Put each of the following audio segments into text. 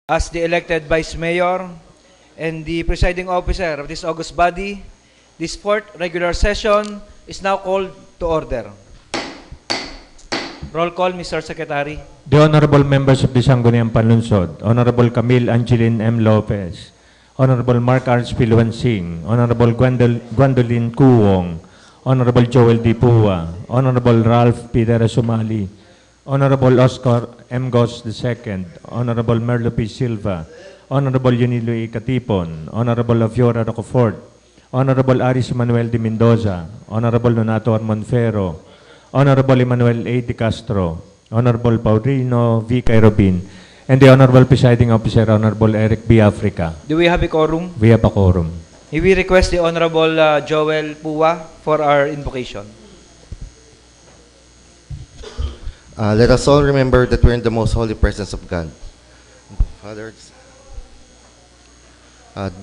as the elected Vice Mayor and the presiding officer of this august body, this fourth regular session is now called to order. Roll call, Mr. Secretary. The Honorable Members of the Sangguniang Panlunsod, Honorable Camille Angeline M. Lopez, Honorable Mark Arch Piluan Singh, Honorable Gwendolyn Kuwong, Honorable Joel D. Pua, Honorable Ralph Pidera Sumali, Honorable Oscar M. Gos II, Honorable Merlo P. Silva, Honorable Yunilo E. Katipon, Honorable Afiora Rocafort, Honorable Aris Manuel de Mendoza, Honorable Nonato Armonfero, Honorable Emmanuel A. De Castro, Honorable Paulino V. Cairobin, and the Honorable Presiding Officer, Honorable Eric B. Africa. Do we have a quorum? We have a quorum. May we request the Honorable Joel Pua for our invocation. Let us all remember that we're in the most holy presence of God. Father,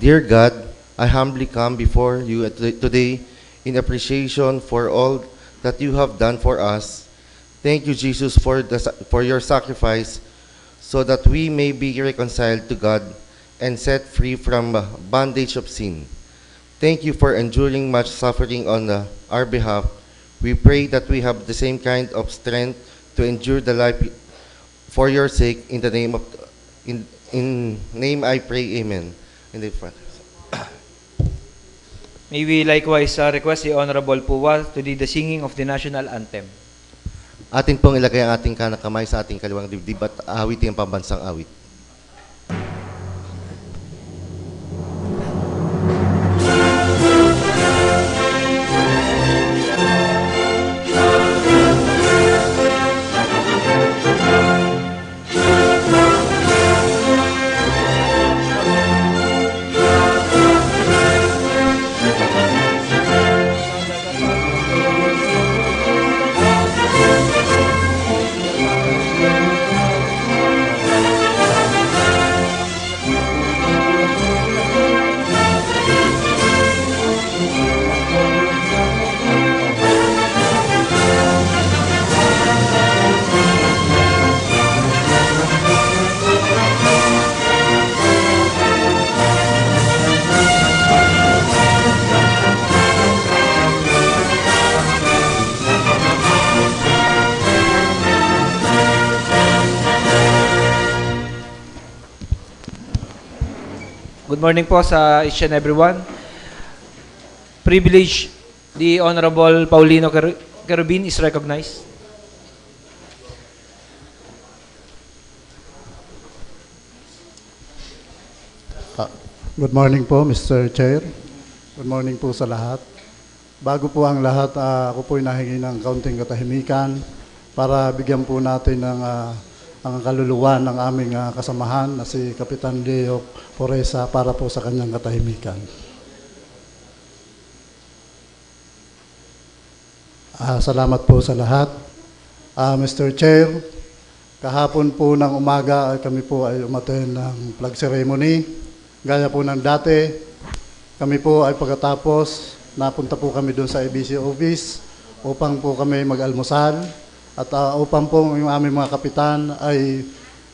dear God, I humbly come before you today in appreciation for all that you have done for us. Thank you, Jesus, for your sacrifice so that we may be reconciled to God and set free from bondage of sin. Thank you for enduring much suffering on our behalf. We pray that we have the same kind of strength to endure the life for your sake. In the name of in name I pray, amen. In the front. May we likewise request the Honorable Pua to lead the singing of the national anthem. Atin pong ilagay ang ating kanang kamay sa ating kaliwang dibdib at awitin ang pambansang awit. Good morning po sa each and everyone. Privilege, the Honorable Paulino Cairobin is recognized. Good morning po, Mr. Chair. Good morning po sa lahat. Bago po ang lahat, ako po nahingi ng kaunting katahimikan para bigyan po natin ng ang kaluluwa ng aming kasamahan na si Kapitan Leo Poresa para po sa kanyang katahimikan. Salamat po sa lahat. Mr. Chair, kahapon po ng umaga kami po ay umattend ng flag ceremony. Gaya po ng dati, kami po ay pagkatapos, napunta po kami doon sa ABC office upang po kami mag-almusal. At upang po yung aming mga kapitan ay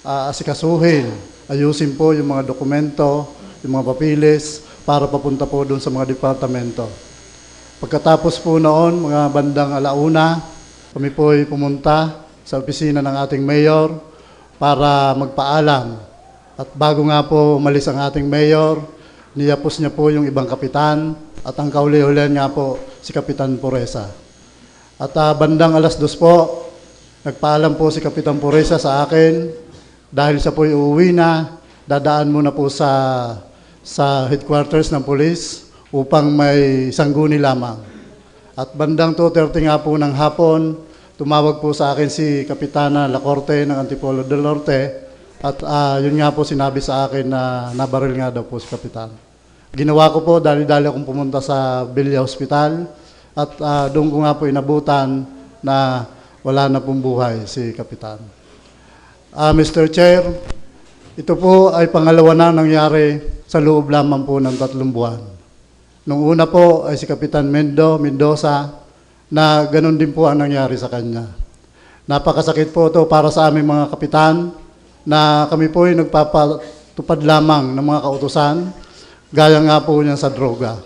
asikasuhin, ayusin po yung mga dokumento, yung mga papilis para papunta po doon sa mga departamento. Pagkatapos po noon, mga bandang alauna, kami po ay pumunta sa opisina ng ating mayor para magpaalam. At bago nga po umalis ang ating mayor, niyapos niya po yung ibang kapitan at ang kauli-ulian nga po si Kapitan Poresa. At bandang alas 2 po, nagpaalam po si Kapitan Poresa sa akin dahil siya po uuwi na, dadaan muna po sa headquarters ng police upang may sangguni lamang. At bandang 2:30 nga po ng hapon, tumawag po sa akin si Kapitana Lacorte ng Antipolo del Norte at yun nga po sinabi sa akin na nabaril nga daw po si Kapitan. Ginawa ko po, dali-dali akong pumunta sa Villa Hospital at doon ko nga po inabutan na wala na pong buhay si Kapitan. Mr. Chair, ito po ay pangalawa na nangyari sa loob lamang po ng 3 buwan. Nung una po ay si Kapitan Mendoza na ganun din po ang nangyari sa kanya. Napakasakit po ito para sa aming mga kapitan na kami po ay tupad lamang ng mga kautusan, gaya nga po niyan sa droga.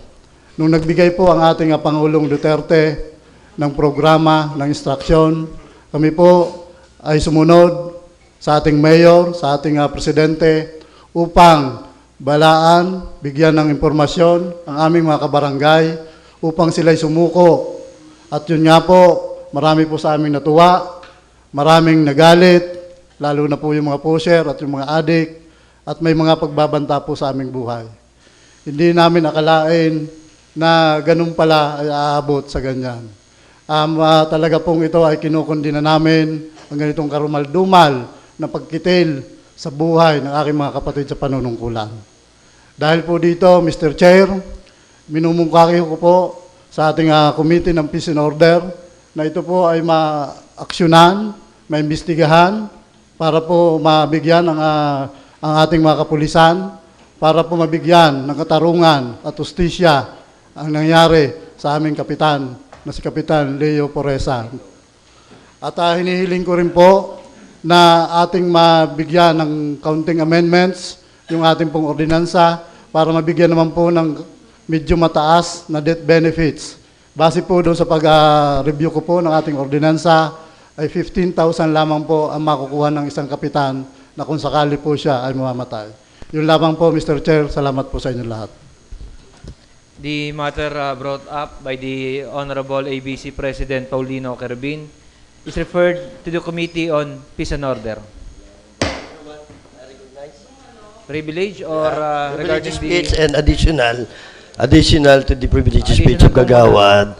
Nung nagbigay po ang ating Pangulong Duterte ng programa, ng instruksyon, kami po ay sumunod sa ating mayor, sa ating presidente, upang balaan, bigyan ng impormasyon ang aming mga kabarangay, upang sila'y sumuko. At yun nga po, marami po sa aming natuwa, maraming nagalit, lalo na po yung mga pusher at yung mga adik, at may mga pagbabanta po sa aming buhay. Hindi namin akalain na ganun pala ay aabot sa ganyan. Talaga pong ito ay kinukundina namin ang ganitong karumal-dumal na pagkitil sa buhay ng aking mga kapatid sa panunungkulan. Dahil po dito, Mr. Chair, minumungkahi ko po sa ating Committee ng Peace and Order na ito po ay ma-aksyonan, maimbestigahan para po mabigyan ang ating mga kapulisan, para po mabigyan ng katarungan at ustisya ang nangyari sa aming kapitan na si Kapitan Leo Poresa. At hinihiling ko rin po na ating mabigyan ng counting amendments yung ating pong ordinansa para mabigyan naman po ng medyo mataas na death benefits. Base po doon sa pag-review ko po ng ating ordinansa, ay 15,000 lamang po ang makukuha ng isang kapitan na kung sakali po siya ay mamamatay. Yun lamang po, Mr. Chair. Salamat po sa inyo lahat. The matter brought up by the Honorable ABC President Paulino Querubin is referred to the Committee on Peace and Order. Privilege or regarding Privilege speech the... and additional to the privilege speech of Kagawad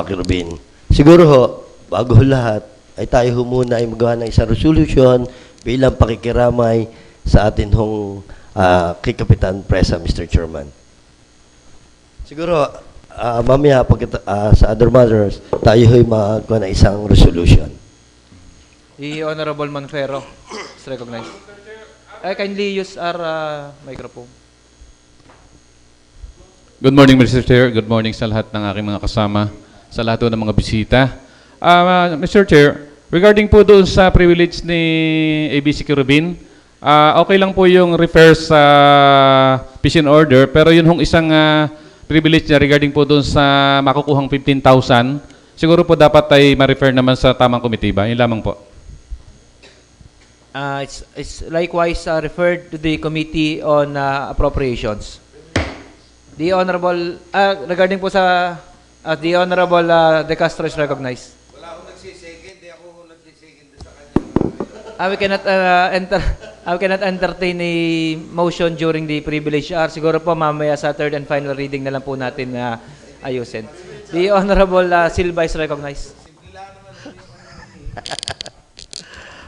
Querubin. Siguro ho, bago ho lahat, ay tayo ho muna ay magawa ng isang resolution bilang pakikiramay sa atin hong kay Kapitan Presa, Mr. Chairman. Siguro, mamaya sa other matters, tayo ho'y magawa ng isang resolution. The Honorable Monfero is recognized. Kindly use our microphone. Good morning, Mr. Chair. Good morning sa lahat ng aking mga kasama, sa lahat ng mga bisita. Mr. Chair, regarding po doon sa privilege ni ABC Querubin, okay lang po yung refer sa peace and order, pero yun hong isang privilege niya regarding po doon sa makukuhang 15,000, siguro po dapat ay ma-refer naman sa tamang committee ba? Yun lamang po. It's likewise referred to the Committee on Appropriations. The Honorable, regarding po sa, the Honorable De Castro is recognized. Wala akong nagsisecond, di ako nagsisecond sa kanya. We cannot entertain a motion during the privilege hour. Siguro po mamaya sa third and final reading na lang po natin ayusin. The Honorable Silva is recognized.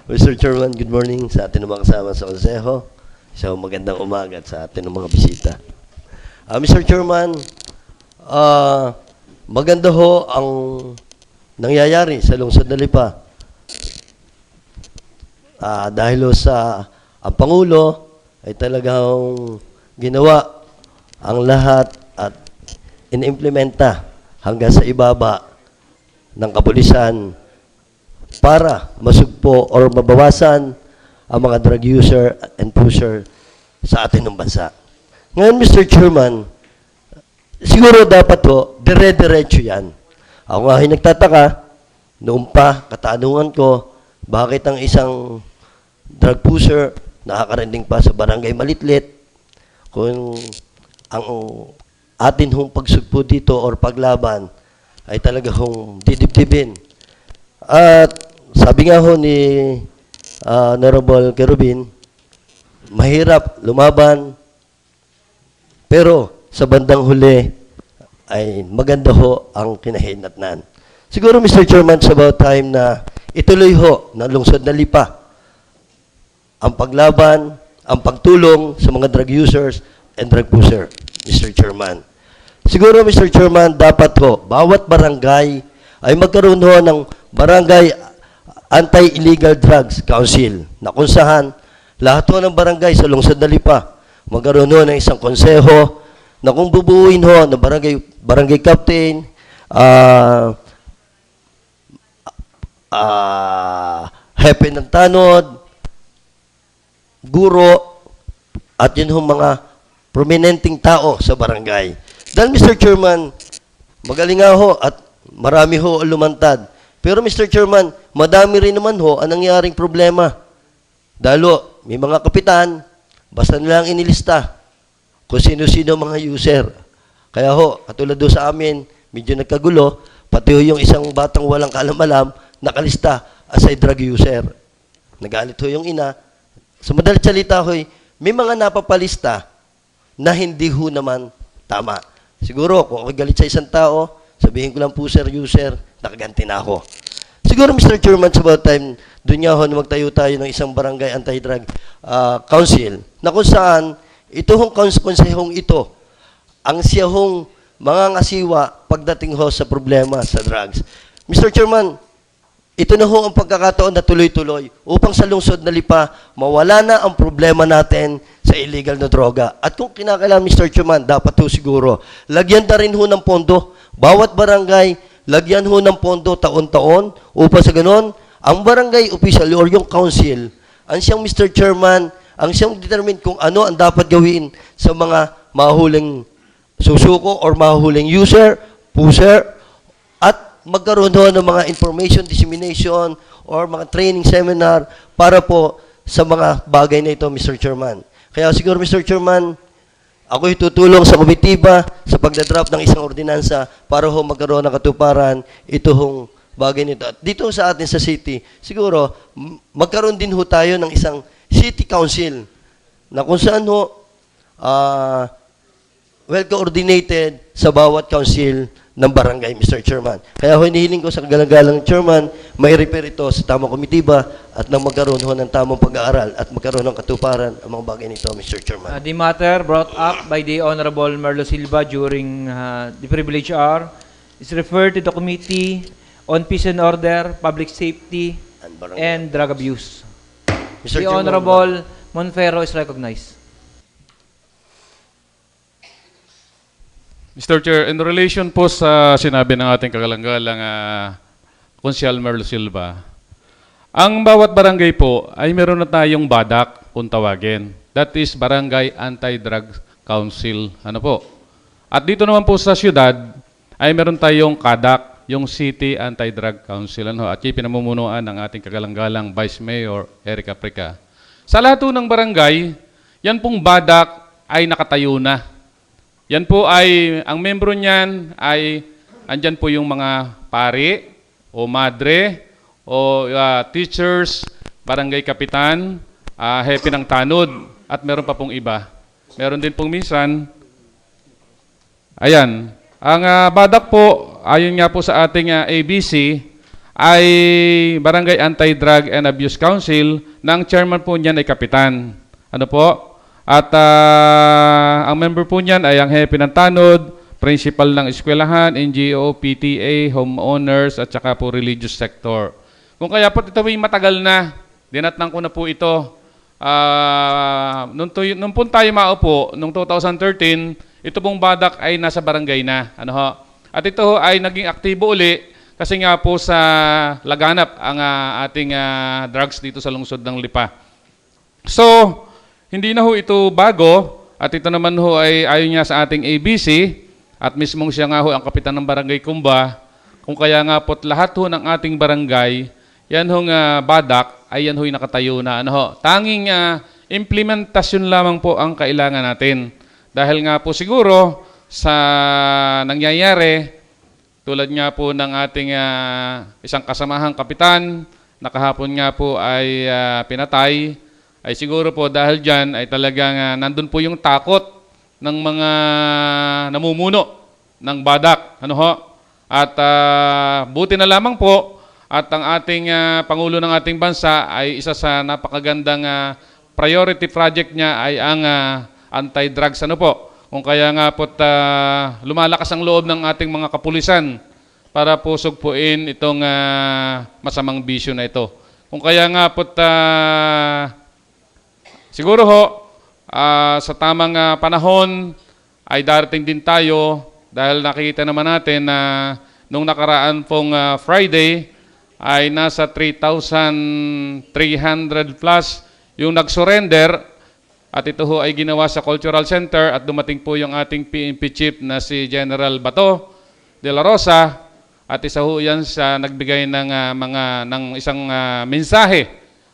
Mr. Chairman, good morning sa atin ng mga kasama sa Konseho. Isang magandang umaga sa atin ng mga bisita. Mr. Chairman, maganda ho ang nangyayari sa lungsod na Lipa. Dahil ho sa ang Pangulo ay talagang ginawa ang lahat at inimplementa hanggang sa ibaba ng kapulisan para masugpo or mabawasan ang mga drug user and pusher sa atin ng bansa. Ngayon, Mr. Chairman, siguro dapat ho, dire-diretso yan. Ako nga nagtataka, noon pa, katanungan ko, bakit ang isang drug pusher nakakarating pa sa barangay Malitlit kung ang atin hong pagsugpo dito or paglaban ay talaga hong didibdibin. At sabi nga ho ni Honorable Querubin, mahirap lumaban, pero sa bandang huli ay maganda ho ang kinahinatnan. Siguro, Mr. Chairman, it's about time na ituloy ho ng lungsod na Lipa ang paglaban, ang pagtulong sa mga drug users and drug pusher, Mr. Chairman. Siguro, Mr. Chairman, dapat ho, bawat barangay ay magkaroon ho ng Barangay Anti-Illegal Drugs Council na kung saan lahat ho ng barangay sa lungsod na Lipa magkaroon ho ng isang konseho na kung bubuuin ho ng barangay captain, hepe ng tanod, guro, at yun hong mga prominenteng tao sa barangay. Dahil Mr. Chairman, magaling nga ho at marami ho ang lumantad. Pero Mr. Chairman, madami rin naman ho ang nangyaring problema. Dahil ho, may mga kapitan, basta nilang inilista kung sino-sino mga user. Kaya ho, katulad ho sa amin, medyo nagkagulo, pati ho yung isang batang walang kaalam-alam, nakalista as a drug user. Nagalit ho yung ina. Sa madalit salita ho, may mga napapalista na hindi ho naman tama. Siguro, kung ako galit sa isang tao, sabihin ko lang po, sir, user, nakaganti na ako. Siguro, Mr. Chairman, sa about time, doon nga ho na magtayo tayo ng isang barangay anti-drug council, na kung saan, ito hong konsehong ito, ang siya hong mga ngasiwa pagdating ho sa problema sa drugs. Mr. Chairman, ito na ho ang pagkakataon na tuloy-tuloy upang sa lungsod na Lipa, mawala na ang problema natin sa illegal na droga. At kung kinakailangan, Mr. Chairman, dapat ho siguro, lagyan na rin ho ng pondo. Bawat barangay, lagyan ho ng pondo taon-taon upang sa ganon, ang barangay official or yung council, ang siyang Mr. Chairman, ang siyang determine kung ano ang dapat gawin sa mga mahuling susuko or mahuling user, pusher, at magkaroon ho ng mga information dissemination or mga training seminar para po sa mga bagay na ito, Mr. Chairman. Kaya siguro, Mr. Chairman, ako tutulong sa komitiba sa pagdadraft ng isang ordinansa para ho magkaroon ng katuparan ito hong bagay nito. At dito sa atin sa city, siguro, magkaroon din ho tayo ng isang city council na kung saan ho well-coordinated sa bawat council ng barangay, Mr. Chairman. Kaya ho, hinihiling ko sa kagalang-galang Chairman, may repair ito sa tamang komitiba at nang magkaroon ho ng tamang pag-aaral at magkaroon ng katuparan ang mga bagay nito, Mr. Chairman. The matter brought up by the Honorable Merlo Silva during the privilege hour is referred to the Committee on Peace and Order, Public Safety, and Drug Abuse. Mr. The Chairman, Honorable Monfero is recognized. Mr. Chair, in relation po sa sinabi ng ating kagalang-galang Konsyal Merlo Silva, ang bawat barangay po ay meron na tayong BADAC kung tawagin. That is Barangay Anti-Drug Council. Ano po? At dito naman po sa syudad ay meron tayong KADAC, yung City Anti-Drug Council. Ano? At yung pinamumunuan ng ating kagalang-galang Vice Mayor Eric Aprica. Sa lahat po ng barangay, yan pong BADAC ay nakatayo na. Yan po ay, ang membro niyan ay, andyan po yung mga pari, o madre, o teachers, barangay kapitan, hepe ng tanod, at meron pa pong iba. Meron din pong minsan, ayan, ang BADAC po, ayon nga po sa ating ABC, ay Barangay Anti-Drug and Abuse Council, na ang chairman po niyan ay kapitan. Ano po? At ang member po niyan ay ang hepe ng tanod, principal ng eskwelahan, NGO, PTA, homeowners, at saka po religious sector. Kung kaya po ito ay matagal na, dinatnang ko na po ito. Nung po tayo maupo, noong 2013, ito pong BADAC ay nasa barangay na. Ano ho? At ito ho ay naging aktibo uli kasi nga po sa laganap ang ating drugs dito sa lungsod ng Lipa. So, hindi na ho ito bago at ito naman ho ay ayon niya sa ating ABC at mismong siya nga ho ang kapitan ng Barangay Kumba. Kung kaya nga po't lahat ho ng ating barangay, yan hong BADAC ay yan ho'y nakatayo na. Ano ho? Tanging implementasyon lamang po ang kailangan natin. Dahil nga po siguro sa nangyayari, tulad nga po ng ating isang kasamahang kapitan, na kahapon nga po ay pinatay, ay siguro po dahil dyan ay talagang nandun po yung takot ng mga namumuno ng BADAC. Ano ho? At buti na lamang po at ang ating Pangulo ng ating bansa ay isa sa napakagandang priority project niya ay ang anti-drugs. Ano po? Kung kaya nga po lumalakas ang loob ng ating mga kapulisan para po sugpuin itong masamang bisyo na ito. Kung kaya nga po siguro ho, sa tamang panahon ay darating din tayo dahil nakikita naman natin na nung nakaraan pong Friday ay nasa 3,300 plus yung nag-surrender At ito ho ay ginawa sa Cultural Center at dumating po yung ating PNP Chief na si General Bato de la Rosa at isa ho yan sa nagbigay ng isang mensahe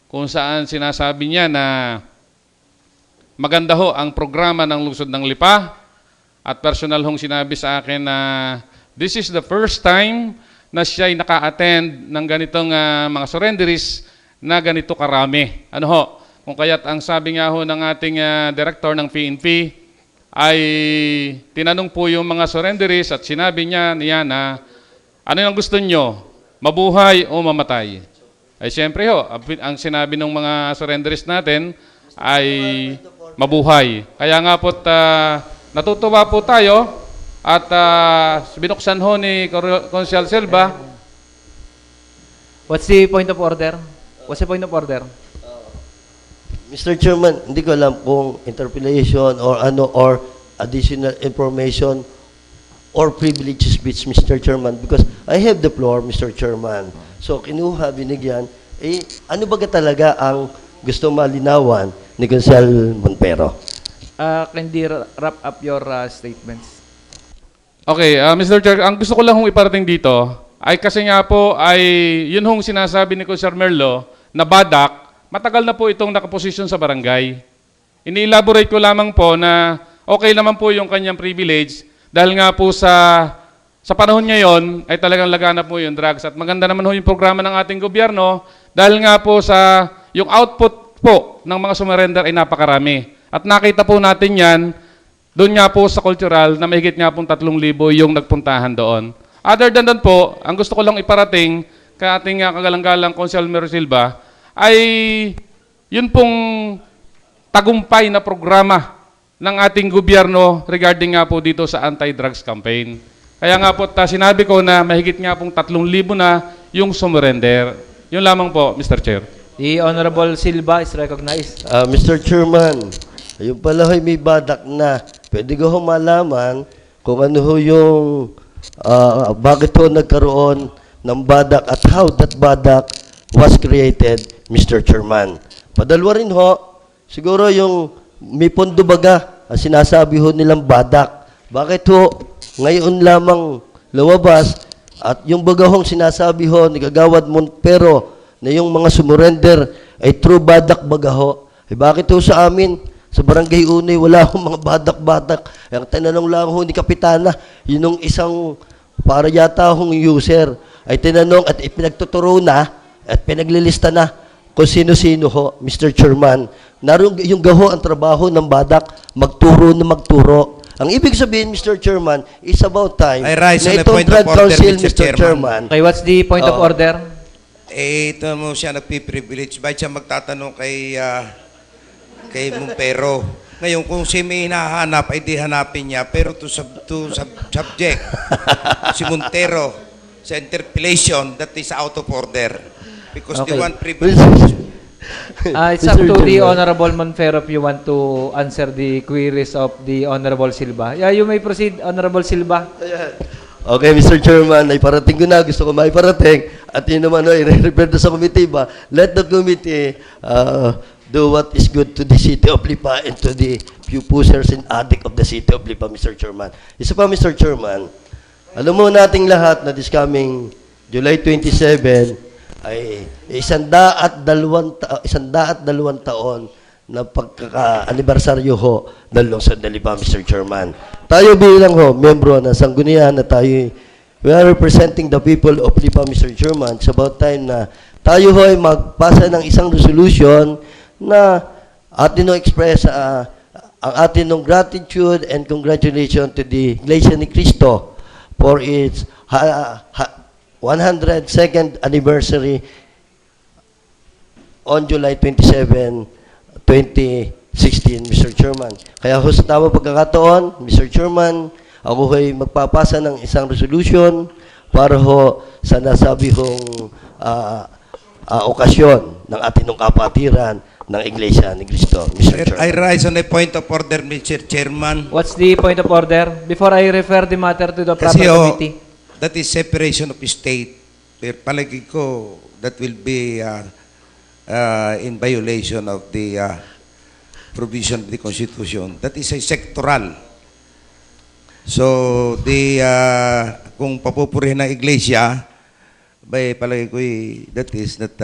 kung saan sinasabi niya na maganda ho ang programa ng Lungsod ng Lipa at personal hong sinabi sa akin na this is the first time na siya ay naka-attend ng ganitong mga surrenderies na ganito karami. Ano ho? Kung kaya't ang sabi nga ho ng ating director ng PNP ay tinanong po yung mga surrenderies at sinabi niya na ano yung gusto nyo? Mabuhay o mamatay? Ay siyempre ho, ang sinabi ng mga surrenderies natin ay mabuhay. Kaya nga po't natutuwa po tayo at binuksan ho ni Consial Silva. What's the point of order? What's the point of order? Mr. Chairman, hindi ko alam kung interpellation or additional information or privilege speech, Mr. Chairman, because I have the floor, Mr. Chairman. So, kinuha, binigyan, ano ba talaga ang gusto malinawan ni Consial Montero? Kindly wrap up your statements. Okay, Mr. Chair, ang gusto ko lang hong iparating dito ay kasi nga po ay yun hong sinasabi ni Consial Merlo na badak, matagal na po itong nakaposisyon sa barangay. Ini-elaborate ko lamang po na okay naman po yung kanyang privilege dahil nga po sa panahon ngayon ay talagang laganap po yung drugs at maganda naman ho yung programa ng ating gobyerno dahil nga po sa yung output po ng mga sumerender ay napakarami. At nakita po natin yan doon nga po sa cultural na mahigit nga pong 3,000 yung nagpuntahan doon. Other than that po, ang gusto ko lang iparating kay ating kagalang-galang Consial Mero Silva ay yun pong tagumpay na programa ng ating gobyerno regarding nga po dito sa anti-drugs campaign. Kaya nga po sinabi ko na mahigit nga pong 3,000 na yung sumurrender. Yun lamang po, Mr. Chair. The Honorable Silva is recognized. Mr. Chairman, ayun pala ho'y may badak na. Pwede ko malaman kung ano ho yung bakit ho nagkaroon ng badak at how that badak was created, Mr. Chairman. Padalwa rin ho, siguro yung may pondo baga, ang sinasabi ho nilang badak. Bakit ho ngayon lamang lumabas at yung baga hong sinasabi ho ni Kagawad Montero na yung mga sumurrender ay true badak baga ho. Bakit ho sa amin? Sa Barangay Unay, wala akong mga badak-badak. Ang tinanong lang ho ni Kapitana, yun yung isang para yata hong user, ay tinanong at ipinagtuturo na at pinaglilista na kung sino-sino ho, Mr. Chairman. Naroon yung gaho ang trabaho ng badak, magturo na magturo. Ang ibig sabihin, Mr. Chairman, is about time I rise na on the itong point of drug order, council, Mr. Mr. Chairman. Okay, what's the point of order? Ito mo siya nagpiprivilege. Bakit siya magtatanong kay Montero? Ngayon, kung siya may hinahanap, ay di hanapin niya. Pero to subject, si Montero, sa interpellation, that is out of order. Because Okay. they want privilege. It's up to the Honorable Monfero if you want to answer the queries of the Honorable Silva. Yeah, you may proceed, Honorable Silva. Okay, Mr. Chairman, ay parating ko na, gusto ko maiparating. At yun naman, ay refer sa committee ba? Let the committee do what is good to the city of Lipa and to the pupusers and addict of the city of Lipa, Mr. Chairman. Isa pa, Mr. Chairman, alam mo nating lahat na this coming July 27 ay 102 taon na pagkaka-anibersaryo ho ng lungsod ng Lipa, Mr. Chairman. Tayo bilang ho, membro ng sanggunian na tayo, we are representing the people of Lipa, Mr. Chairman. It's about time na tayo ho ay magpasa ng isang resolution na atin nung express ang atin nung gratitude and congratulations to the Iglesia ni Cristo for its 102nd anniversary on July 27, 2016, Mr. Chairman. Kaya ho sa tamang pagkakataon, Mr. Chairman, ako ay magpapasa ng isang resolution para ho sa nasabi hong okasyon ng ating kapatiran ng Iglesia ni Cristo, Mr. I Chairman. rise on a point of order, Mr. Chairman. What's the point of order? Before I refer the matter to the proper Kasi committee. that is separation of state. Pero palagi ko, that will be in violation of the provision of the Constitution. That is a sectoral. So, kung papupurihin ng iglesia, palagay ko that is not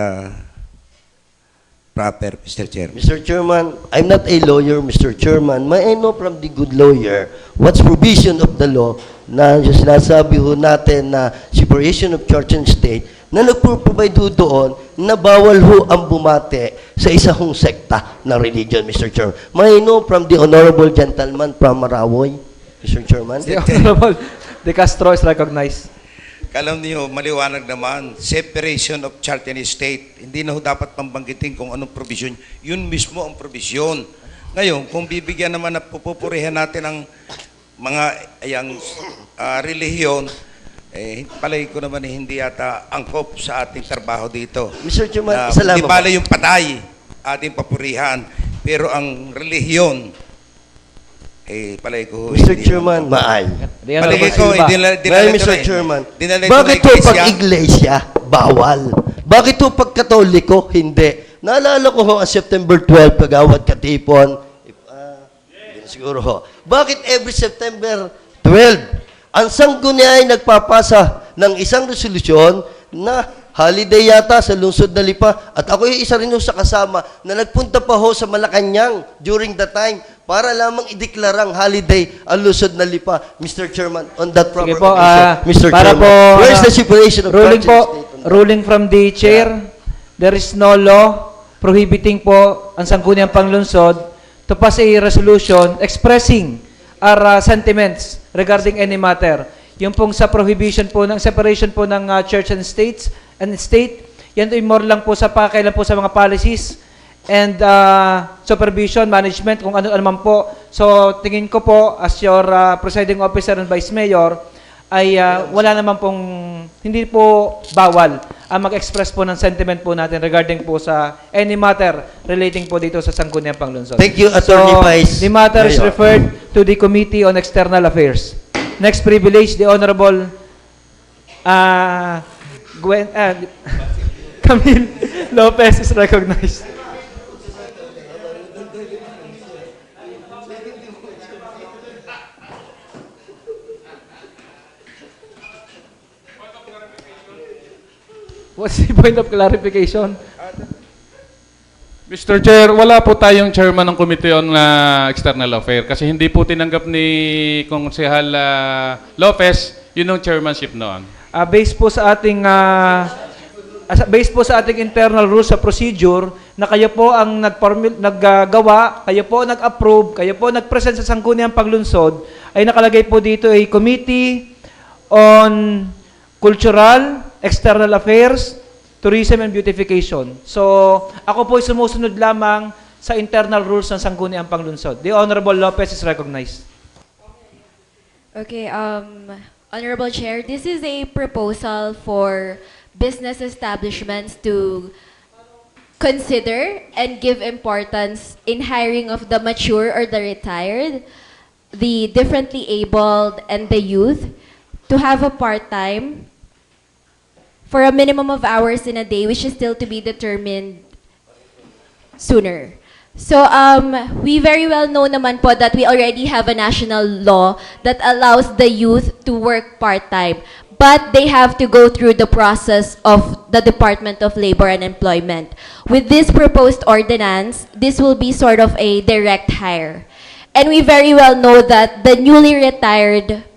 proper, Mr. Chair. Mr. Chairman, I'm not a lawyer, Mr. Chairman. May I know from the good lawyer what's provision of the law na yung sinasabi ho natin na separation of church and state na nagpo-provide ho doon na bawal ho ang bumate sa isa hong sekta ng religion, Mr. Chairman. May I know from the honorable gentleman from Marawoy, Mr. Chairman? The Honorable De Castro is recognized. Kalam niyo, maliwanag naman, separation of church and state. Hindi na ho dapat pambanggitin kung anong provision. Yun mismo ang provision. Ngayon, kung bibigyan naman na pupupurihan natin ang mga relihiyon, palagi ko naman hindi yata angkop sa ating trabaho dito. Mr. Chairman, Di salamat. bala yung patay, ating papurihan. Pero ang relihiyon, palagi ko Mr. hindi Chairman, maay. The Honorable Palagi ko, Silva. Well, Mr. Chairman, bakit po pag iglesia, bawal? Bakit po pag katoliko, hindi? Naalala ko ho, ang September 12, Kagawad Katipon, siguro ho. Bakit every September 12, ang sanggunian ay nagpapasa ng isang resolusyon na holiday yata sa lungsod na Lipa, at ako yung isa rin ho sa kasama na nagpunta pa ho sa Malacanang during the time para lamang ideklarang holiday ang lungsod na Lipa, Mr. Chairman, on that proper Sige po, occasion. Mr. para Chairman, po, where is the separation of ruling church po, and state on that? ruling from the chair, there is no law prohibiting po ang Sangguniang Panglungsod to pass a resolution expressing our sentiments regarding any matter. Yung pong sa prohibition po ng separation po ng church and state, yan ay more lang po sa pakailan po sa mga policies and supervision, management, kung ano man po. So, tingin ko po, as your presiding officer and vice mayor, ay wala naman pong, hindi po bawal ang mag-express po ng sentiment po natin regarding po sa any matter relating po dito sa Sangguniang Panglungsod. Thank you, Attorney So, Vice the matter is Mayor. referred to the Committee on External Affairs. Next privilege, the Honorable Camille Lopez is recognized. What's the point of clarification? Mr. Chair, wala po tayong chairman ng Committee on External Affairs kasi hindi po tinanggap ni Konsehal Lopez yun ang chairmanship noon. Based po sa ating internal rules of procedure na kayo po ang naggawa, kayo po nag-approve, kayo po nag-present sa Sangguniang Panglungsod, ay nakalagay po dito ay Committee on Cultural, External Affairs, Tourism and Beautification. So, ako po ay sumusunod lamang sa internal rules ng Sangguniang Panglungsod. The Honorable Lopez is recognized. Okay, Honorable Chair, this is a proposal for business establishments to consider and give importance in hiring of the mature or the retired, the differently abled, and the youth to have a part-time for a minimum of hours in a day, which is still to be determined sooner. So, we very well know naman po that we already have a national law that allows the youth to work part-time, but they have to go through the process of the Department of Labor and Employment. With this proposed ordinance, this will be sort of a direct hire. And we very well know that the newly retired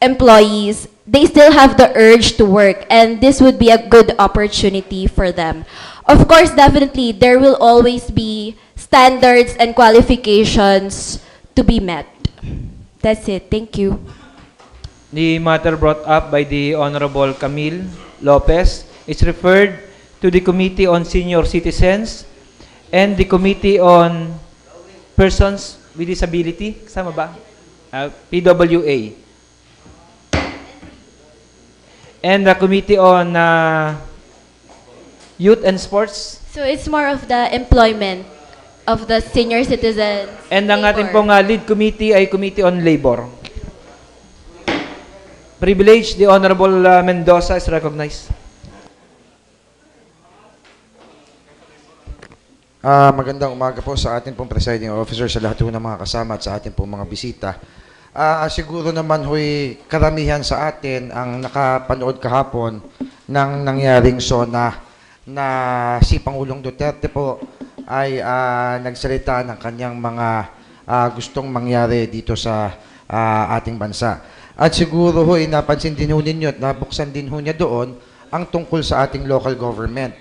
employees, they still have the urge to work, and this would be a good opportunity for them. Of course, definitely, there will always be standards and qualifications to be met. That's it. Thank you. The matter brought up by the Honorable Camille Lopez is referred to the Committee on Senior Citizens and the Committee on Persons with Disability. Kasama ba? PWA. And the Committee on Youth and Sports. So it's more of the employment of the senior citizens. And ang ating pong lead committee ay Committee on Labor. Privilege, the Honorable Mendoza is recognized. Magandang umaga po sa ating pong presiding officer, sa lahat po ng mga kasama at sa ating pong mga bisita. Siguro naman ho'y karamihan sa atin ang nakapanood kahapon ng nangyaring SONA na si Pangulong Duterte po ay nagsalita ng kanyang mga gustong mangyari dito sa ating bansa. At siguro ho'y napansin din ho ninyo at nabuksan din ho niya doon ang tungkol sa ating local government.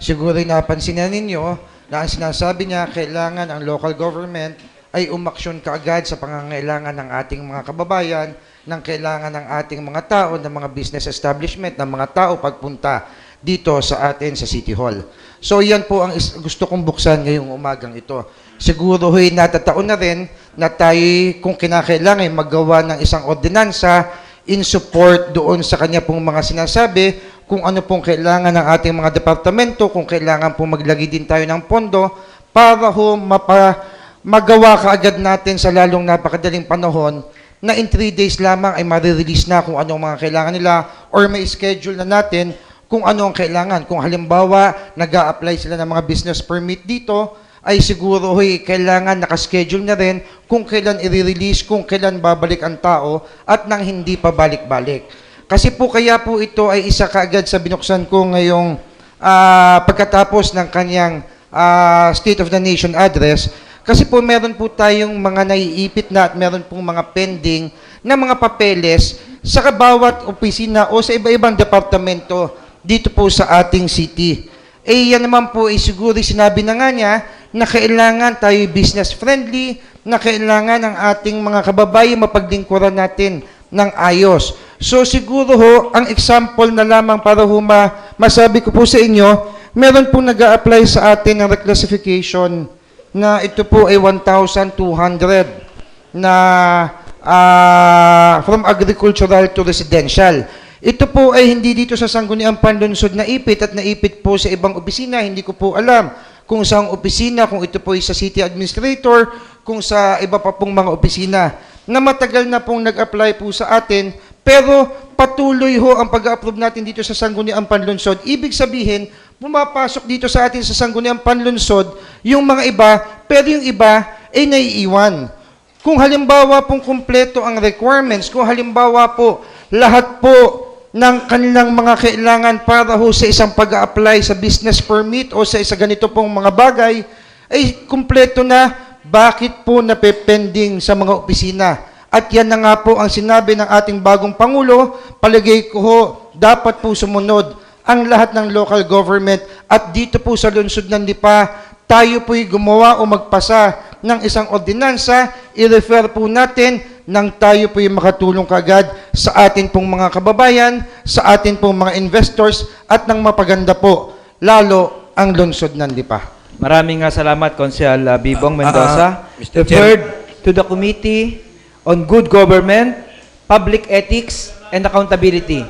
Siguro napansin na ninyo na ang sinasabi niya, kailangan ang local government ay umaksyon kaagad sa pangangailangan ng ating mga kababayan, ng kailangan ng ating mga tao, ng mga business establishment, ng mga tao pagpunta dito sa atin sa City Hall. So yan po ang gusto kong buksan ngayong umagang ito. Siguro ho'y natataon na rin na tayo kung kinakailangan maggawa ng isang ordinansa in support doon sa kanya pong mga sinasabi, kung ano pong kailangan ng ating mga departamento, kung kailangan pong maglagay din tayo ng pondo para ho magawa kaagad natin sa lalong napakadaling panahon na in 3 days lamang ay marirelease na kung anong mga kailangan nila or may schedule na natin kung ano ang kailangan. Kung halimbawa, nag-a-apply sila ng mga business permit dito, ay siguro ho'y kailangan nakaschedule na rin kung kailan i-release, kung kailan babalik ang tao at nang hindi pa balik-balik. Kasi po kaya po ito ay isa kaagad sa binuksan ko ngayong pagkatapos ng kanyang State of the Nation address. Kasi po meron po tayong mga naiipit na at meron pong mga pending na mga papeles sa bawat opisina o sa iba-ibang departamento dito po sa ating city. Eh yan naman po ay siguro sinabi na nga niya na kailangan tayo business friendly, na kailangan ang ating mga kababayan mapaglingkuran natin ng ayos. So siguro ho, ang example na lamang para ho masabi ko po sa inyo, meron po nag-a-apply sa atin ng reclassification na ito po ay 1,200 na from agricultural to residential. Ito po ay hindi dito sa Sangguniang Panlunsod na ipit at naipit po sa ibang opisina. Hindi ko po alam kung saang opisina, kung ito po ay sa city administrator, kung sa iba pa pong mga opisina na matagal na pong nag-apply po sa atin, pero patuloy ho ang pag-approve natin dito sa Sangguniang Panlunsod. Ibig sabihin, pumapasok dito sa atin sa Sangguniang Panlunsod yung mga iba, pero yung iba ay naiiwan. Kung halimbawa pong kumpleto ang requirements, kung halimbawa po lahat po ng kanilang mga kailangan para ho sa isang pag-a-apply sa business permit o sa isa ganito pong mga bagay, ay kumpleto na, bakit po napepending sa mga opisina? At yan na nga po ang sinabi ng ating bagong Pangulo, palagay ko ho, dapat po sumunod ang lahat ng local government at dito po sa lungsod ng Lipa, tayo po'y gumawa o magpasa ng isang ordinansa, i-refer po natin nang tayo po'y makatulong kagad sa atin pong mga kababayan, sa atin pong mga investors at nang mapaganda po, lalo ang lungsod ng Lipa. Maraming salamat, Konsehal Bibong Mendoza. Mr. Referred to the Committee on Good Government, Public Ethics, and Accountability.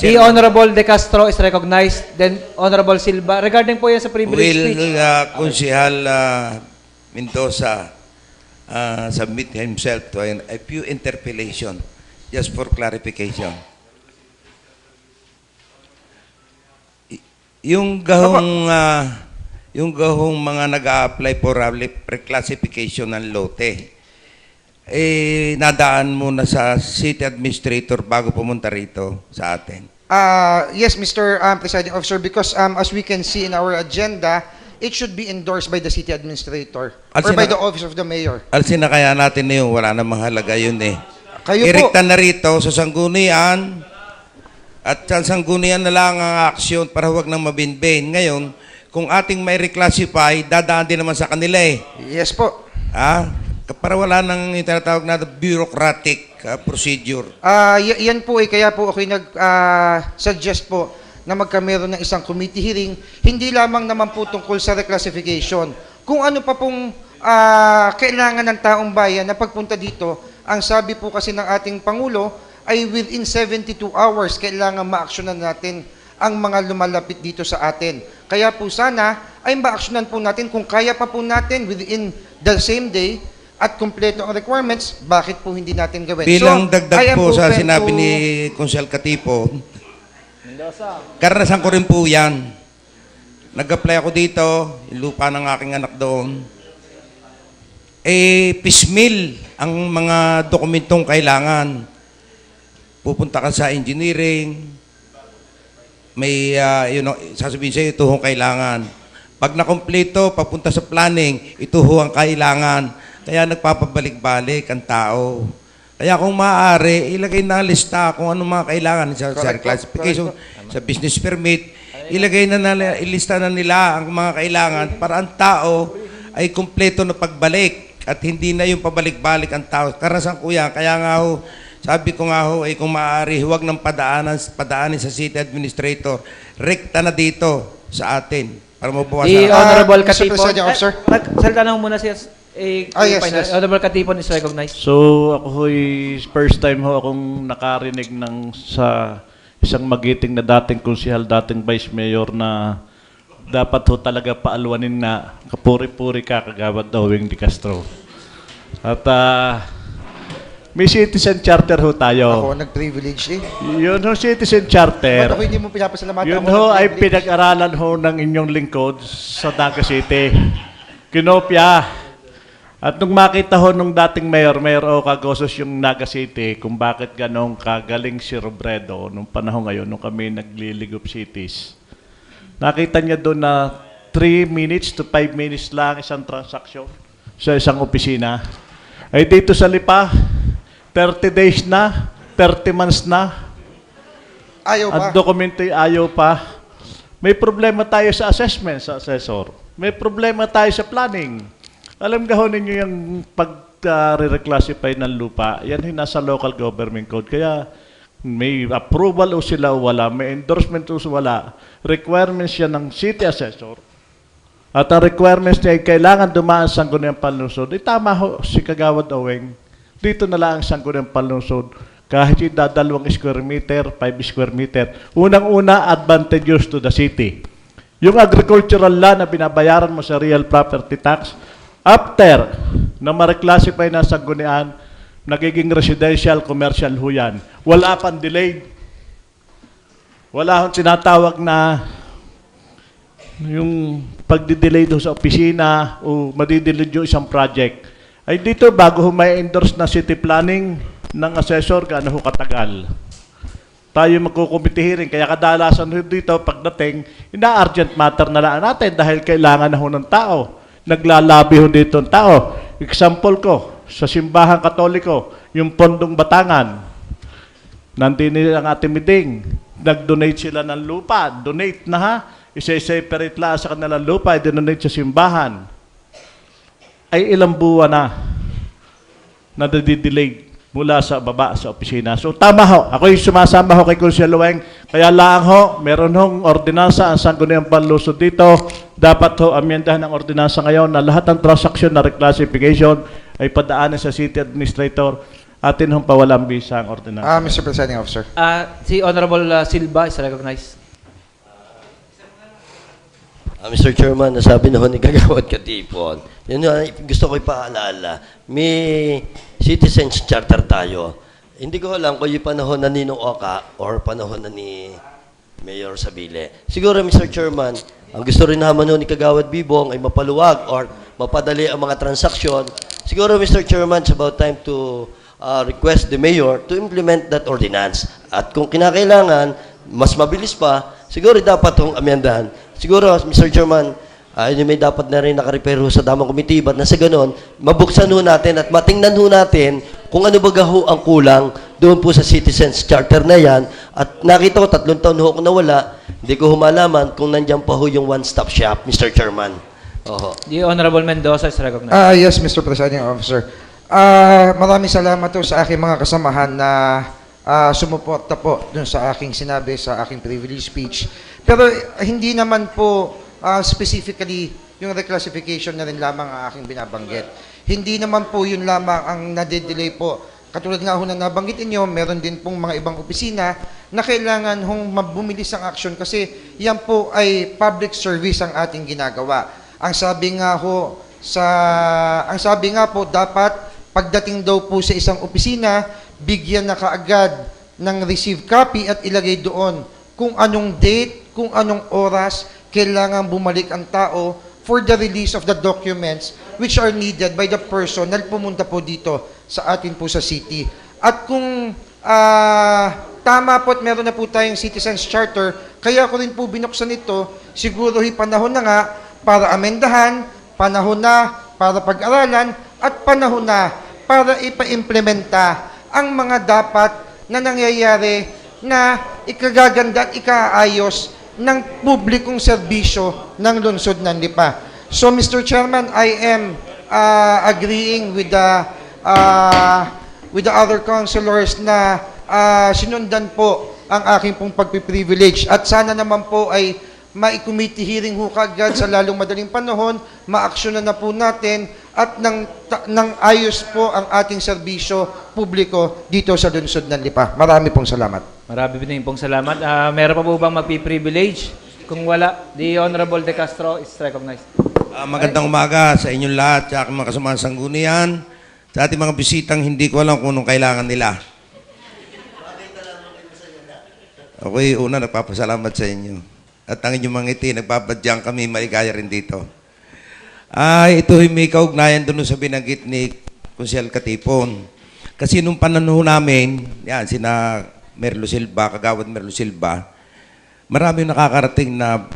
The Honorable De Castro is recognized, then Honorable Silva. Regarding po yan sa privilege speech. Will Konsehal Mendoza submit himself to a few interpellation just for clarification. Yung gahong mga nag-a-apply for reclassification ng lote, eh, nadaan muna sa city administrator bago pumunta rito sa atin. Yes, Mr. Presiding Officer, because as we can see in our agenda, it should be endorsed by the city administrator or by the office of the mayor. Alsin na kaya natin na yun, wala namang halaga yun eh. Kayo po, Irikta na rito sa sanggunian at sa sanggunian na lang ang aksyon para huwag nang mabinbin. Ngayon, kung ating may reclassify, dadaan din naman sa kanila eh. yes po. Para wala nang tinatawag na bureaucratic procedure. Yan po kaya po ako nag-suggest po na magkameron ng isang committee hearing, hindi lamang naman po tungkol sa reclassification. Kung ano pa pong kailangan ng taong bayan na pagpunta dito, ang sabi po kasi ng ating Pangulo ay within 72 hours kailangan ma-actionan natin ang mga lumalapit dito sa atin. Kaya po sana ay ma-actionan po natin kung kaya pa po natin within the same day at kumpleto ang requirements, bakit po hindi natin gawin? Bilang So, dagdag I am po sa open sinabi to- ni Konsehal Katipo, karanasan ko rin po yan. nag-apply ako dito, yung lupa ng aking anak doon. Piecemeal ang mga dokumentong kailangan. Pupunta ka sa engineering, may, sasabihin sa'yo, ito ang kailangan. Pag nakompleto, papunta sa planning, ito ang kailangan. Kaya nagpapabalik-balik ang tao. Kaya kung maaari, ilagay na ang lista kung ano mga kailangan sa classification, sa business permit, ilagay na ilista na nila ang mga kailangan para ang tao ay kumpleto na pagbalik at hindi na yung pabalik-balik ang tao. Karanasan ko yan. Kaya nga ho, sabi ko nga ho, ay kung maaari, huwag ng padaanin sa city administrator. Rekta na dito sa atin para mabawasan. The Honorable Mr. Katipon. Presiding Officer. Salita na muna siya. Yes. Honorable Katipon is recognized. So ako ho'y first time ho akong nakarinig sa isang magiting na dating konsehal, dating vice mayor na dapat ho talaga paalwanin na kapuri-puri ka Kagawad Owing de Castro. At may citizen charter ho tayo. Ako nag-privilege eh. Yun ho, citizen charter. Ba't ako hindi mo pinapasalamatan? Yun Ako ho ay nag-privilege. pinag-aralan ho ng inyong lingkod sa Naga City. Kinopya. At nung makita ho nung dating Mayor Oca Gosos yung Naga City, kung bakit ganong kagaling si Robredo nung panahon ngayon, nung kami nagliligop cities, nakita niya doon na 3 minutes to 5 minutes lang isang transaksyon sa isang opisina. Ay dito sa Lipa, 30 days na, 30 months na, Ayaw pa. ang dokumento ay ayaw pa. May problema tayo sa assessment, sa assessor. May problema tayo sa planning. Alam ka ho ninyo yung pag-reclassify ng lupa, yan yung nasa local government code. Kaya may approval o sila o wala, may endorsement o wala. Requirements yan ng city assessor. At ang requirements niya ay kailangan dumaan sa Sangguniang Panlungsod. Tama ho si Kagawad Owing. Dito na lang ang Sangguniang Panlungsod. Kahit yung 2 square meter, 5 square meter. Unang-una, advantageous to the city. Yung agricultural land na binabayaran mo sa real property tax, after na ma-reclassify na sa Sangguniang, nagiging residential, commercial ho yan. Wala pang delayed. Wala hong tinatawag na yung pagdidelay doon sa opisina o madidelay yung isang project. Ay dito, bago ho may endorse na city planning ng assessor, gaano ho katagal. Tayo magkukumitihirin. Kaya kadalasan ho dito, pagdating, ina-urgent matter na lang natin dahil kailangan na ho ng tao. Naglalabi ho dito ng tao. Example ko, sa Simbahang Katoliko, yung Pondong Batangan, nandun ang ating meeting. Nag-donate sila ng lupa. Donate na ha. Isa-separate lang sa kanilang lupa. I-donate sa simbahan. Ay ilang buwan na nadidelay mula sa baba sa opisina. So tama ho. Ako'y sumasama ho kay Consuelo Owing. Kaya lang ho, meron hong ordinansa ang Sangguniang Panlungsod dito. Dapat ho amyendahan ng ordinansa ngayon na lahat ng transaksyon na reclassification ay padaanan sa city administrator. Atin hong pawalang bisa ang ordinansa. Mr. Presiding Officer. Si Honorable Silva is recognized. Mr. Chairman, nasabi na ho ni Kagawad Katipon, yun gusto ko ipaalala, may citizens charter tayo. Hindi ko alam kung yung panahon na Ninong Oca or panahon na ni Mayor Sabile. Siguro, Mr. Chairman, ang gusto rin naman ho ni Kagawad Bibong ay mapaluwag or mapadali ang mga transaksyon. Siguro, Mr. Chairman, it's about time to request the Mayor to implement that ordinance. At kung kinakailangan, mas mabilis pa, siguro dapat hong amyandahan. Siguro, Mr. Chairman, may dapat na rin nakarepair sa damang committee, but na sa ganon, mabuksan ho natin at matingnan ho natin kung ano baga ho ang kulang doon po sa Citizens Charter na yan. At nakita ko, 3 taon ho kung nawala, hindi ko humalaman kung nandyan pa ho yung one-stop shop, Mr. Chairman. Oho. The Honorable Mendoza is recognized. Yes, Mr. Presiding Officer. Maraming salamat po sa aking mga kasamahan na sumuporta po dun sa aking sinabi sa aking privilege speech. Pero hindi naman po specifically yung reclassification na rin lamang ang aking binabanggit. Hindi naman po yun lamang ang nade-delay po. Katulad nga ho na nabanggit inyo, meron din pong mga ibang opisina na kailangan hong mabumilis ang action kasi yan po ay public service ang ating ginagawa. Ang sabi nga po dapat pagdating daw po sa isang opisina, bigyan na kaagad ng receive copy at ilagay doon kung anong date, kung anong oras kailangan bumalik ang tao for the release of the documents which are needed by the person na pumunta po dito sa atin po sa city. At kung tama po at meron na po tayong Citizens Charter, kaya ko rin po binuksan ito, siguro panahon na nga para amendahan, panahon na para pag-aralan, at panahon na para ipa-implementa ang mga dapat na nangyayari na ikagaganda at ikaayos ng publikong serbisyo ng lungsod ng Lipa. So, Mr. Chairman, I am agreeing with the other councilors na sinundan po ang aking pong pagpiprivilege. At sana naman po ay mai-committee hearing ho kagad sa lalong madaling panahon, ma-aksyonan na po natin at ng ayos po ang ating serbisyo publiko dito sa lungsod ng Lipa. Marami pong salamat. Marami din pong salamat. Meron pa po bang magpi-privilege? Kung wala, the Honorable De Castro is recognized. Magandang umaga sa inyong lahat, sa aking mga kasamahan sanggunian, sa ating mga bisitang hindi ko alam kung anong kailangan nila. Okay, una, nagpapasalamat sa inyo. At ang inyong mga ngiti, nagpapadyang kami, maligaya rin dito. Ito may kaugnayan doon sa binanggit ni Kunsel Katipon. Kasi nung panahon namin, yan, sina Merlo Silva, Kagawad Merlo Silva, maraming nakakarating na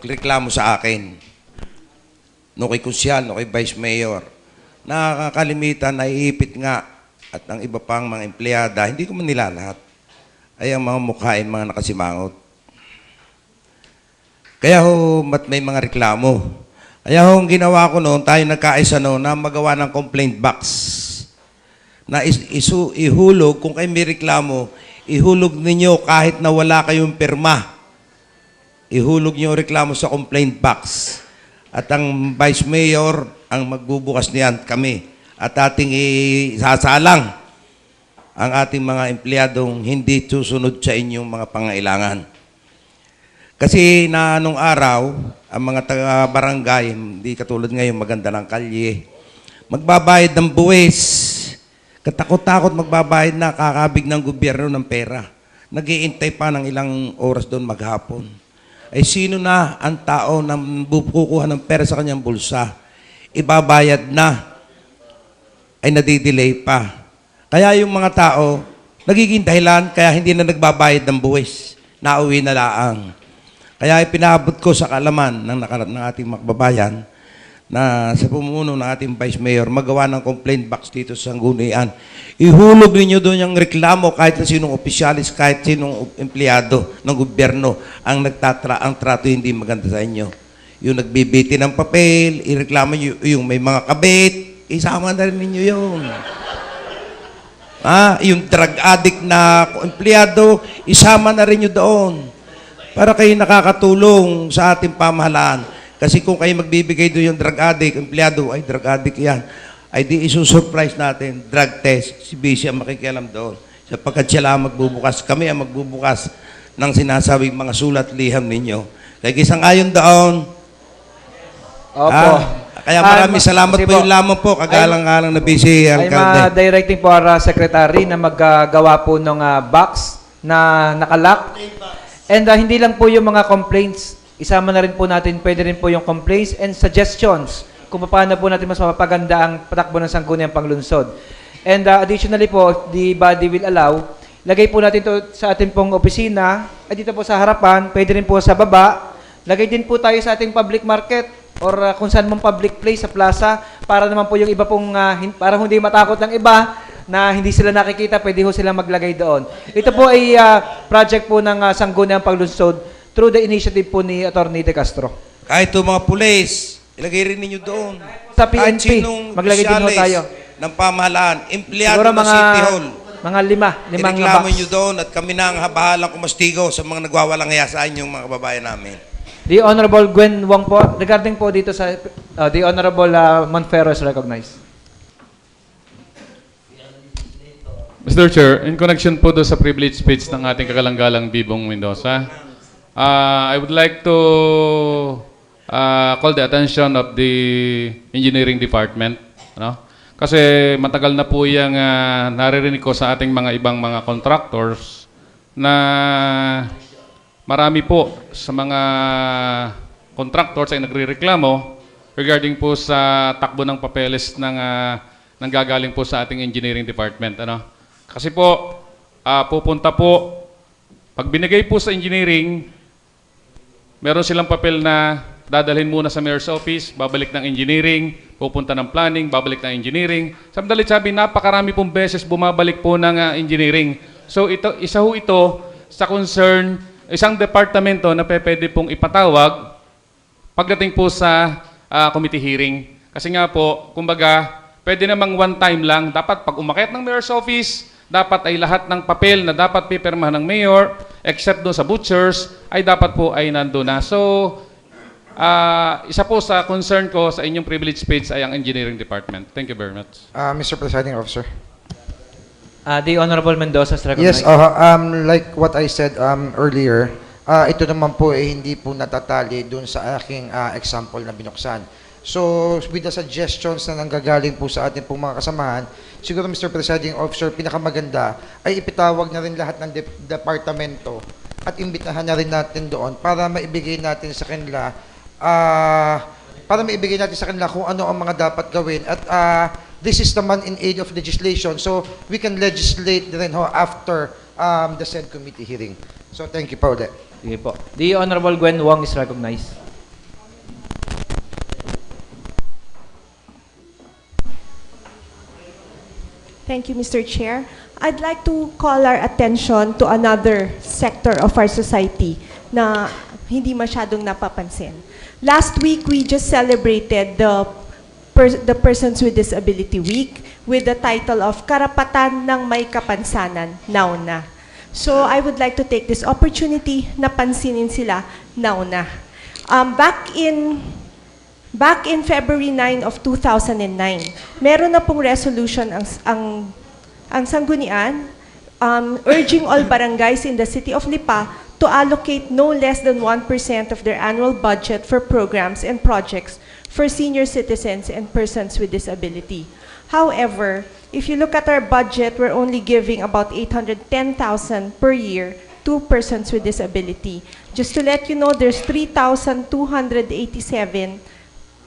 reklamo sa akin. No kay Kunsel, no kay Vice Mayor. Nakakalimitan, naiipit nga. At ang iba pang mga empleyada, hindi ko man nila lahat, ay ang mga mukhain, mga nakasimangot. Kaya may mga reklamo. Kaya ang ginawa ko noon, tayo nagkaisa noon na magawa ng complaint box. Na ihulog, kung kayo may reklamo, ihulog ninyo kahit na wala kayong pirma. Ihulog niyo reklamo sa complaint box. At ang Vice Mayor, ang magbubukas niyan, kami. At ating isasalang ang ating mga empleyadong hindi susunod sa inyong mga pangailangan. Kasi na anong araw, ang mga taga-barangay, hindi katulad ngayon, maganda ng kalye, magbabayad ng buwis. Katakot-takot magbabayad na, kakabig ng gobyerno ng pera. Nag-iintay pa ng ilang oras doon maghapon. Ay sino na ang tao na kukuha ng pera sa kanyang bulsa? Ibabayad na, ay nadidelay pa. Kaya yung mga tao, nagiging dahilan, kaya hindi na nagbabayad ng buwis. Nauwi na laang. Kaya ipinabot ko sa kalaman ng ating makbabayan na sa pumuno ng ating Vice Mayor, magawa ng complaint box dito sa Sanggunian. Ihulog ninyo doon yung reklamo kahit na sinong opisyalis, kahit sinong empleyado ng gobyerno ang trato hindi maganda sa inyo. Yung nagbibiti ng papel, ireklamo nyo yung may mga kabit, isama na rin ninyo yun. Yung drug addict na empleyado, isama na rin nyo doon. Para kayo nakakatulong sa ating pamahalaan. Kasi kung kayo magbibigay doon yung drug addict, empleyado, ay drug addict yan, ay di isusurprise natin, drug test, si BC ang makikialam doon. Sapagkat siya lang magbubukas, kami ang magbubukas ng sinasabing mga sulat liham ninyo. Kaya isang ayon doon. Opo. Kaya maraming salamat po yung lamang po, kagalang-galang na BC Alcalde. I'm directing po our secretary na maggawa po ng box na nakalock. And hindi lang po yung mga complaints, isama na rin po natin, pwede rin po yung complaints and suggestions kung paano po natin mas mapapaganda ang patakbo ng Sangguniang Panglunsod. And additionally po, the body will allow, lagay po natin to sa ating pong opisina, at dito po sa harapan, pwede rin po sa baba, lagay din po tayo sa ating public market or kung saan mong public place sa plaza para naman po yung iba pong, para hindi matakot ng iba, na hindi sila nakikita, pwede ho sila maglagay doon. Ito po ay project po ng Sangguniang Panglunsod through the initiative po ni Atty. De Castro. Kahit ito mga pulis, ilagay rin ninyo doon. Sa PNP, maglagay din ho tayo. Ng pamahalaan, empleyado Siguro ng City Hall. Mga limang Ireklamo box. nyo doon at kami na ang habahalang kumastigo sa mga nagwawalang hiya sa inyong mga kababayan namin. The Honorable Gwen Wong po, regarding po dito sa, the Honorable Monfero is recognized. Mr. Chair, in connection po doon sa privilege speech ng ating kagalang-galang Bibong Mendoza, I would like to call the attention of the engineering department. No? Kasi matagal na po yung naririnig ko sa ating mga ibang mga contractors na marami po sa mga contractors ay nagrereklamo regarding po sa takbo ng papeles ng nanggagaling po sa ating engineering department. Ano? Kasi po, pupunta po, pag binigay po sa engineering, meron silang papel na dadalhin muna sa mayor's office, babalik ng engineering, pupunta ng planning, babalik ng engineering. Samdalit sabi, napakarami pong beses bumabalik po ng engineering. So isa ho ito sa concern, isang departamento na pwede pong ipatawag pagdating po sa committee hearing. Kasi nga po, kumbaga, pwede namang one time lang. Dapat pag umakyat ng mayor's office, dapat ay lahat ng papel na dapat pipirmahan ng mayor, except doon sa butchers, ay dapat po ay nandun na. So, isa po sa concern ko sa inyong privilege speech ay ang engineering department. Thank you very much. Mr. Presiding Officer. The Honorable Mendoza is recognized. Yes, like what I said earlier, ito naman po hindi po natatali dun sa aking example na binuksan. So, with the suggestions na nanggagaling po sa ating pong mga kasamahan, siguro Mr. Presiding Officer, pinakamaganda ay ipitawag na rin lahat ng departamento at imbitahan na rin natin doon para maibigay natin sa kanila kung ano ang mga dapat gawin. At this is naman in aid of legislation, so we can legislate rin after the said committee hearing. So thank you po ulit. Sige po. The Honorable Gwen Wong is recognized. Thank you, Mr. Chair. I'd like to call our attention to another sector of our society na hindi masyadong napapansin. Last week, we just celebrated the Persons with Disability Week with the title of Karapatan ng May Kapansanan, Now Na. So I would like to take this opportunity na pansinin sila now na. Back in February 9 of 2009, meron na pong resolution ang Sanggunian urging all barangays in the city of Lipa to allocate no less than 1% of their annual budget for programs and projects for senior citizens and persons with disability. However, if you look at our budget, we're only giving about 810,000 per year to persons with disability. Just to let you know, there's 3,287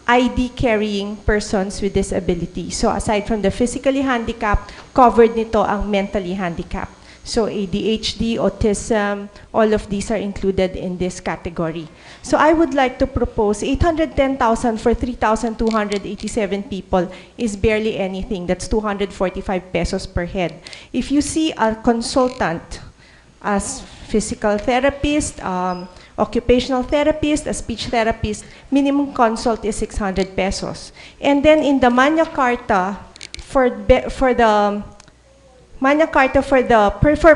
ID-carrying persons with disability. So aside from the physically handicapped, covered nito ang mentally handicapped. So ADHD, autism, all of these are included in this category. So I would like to propose 810,000 for 3,287 people is barely anything. That's 245 pesos per head. If you see a consultant as physical therapist, occupational therapist, a speech therapist, minimum consult is 600 pesos. And then in the Magna Carta, for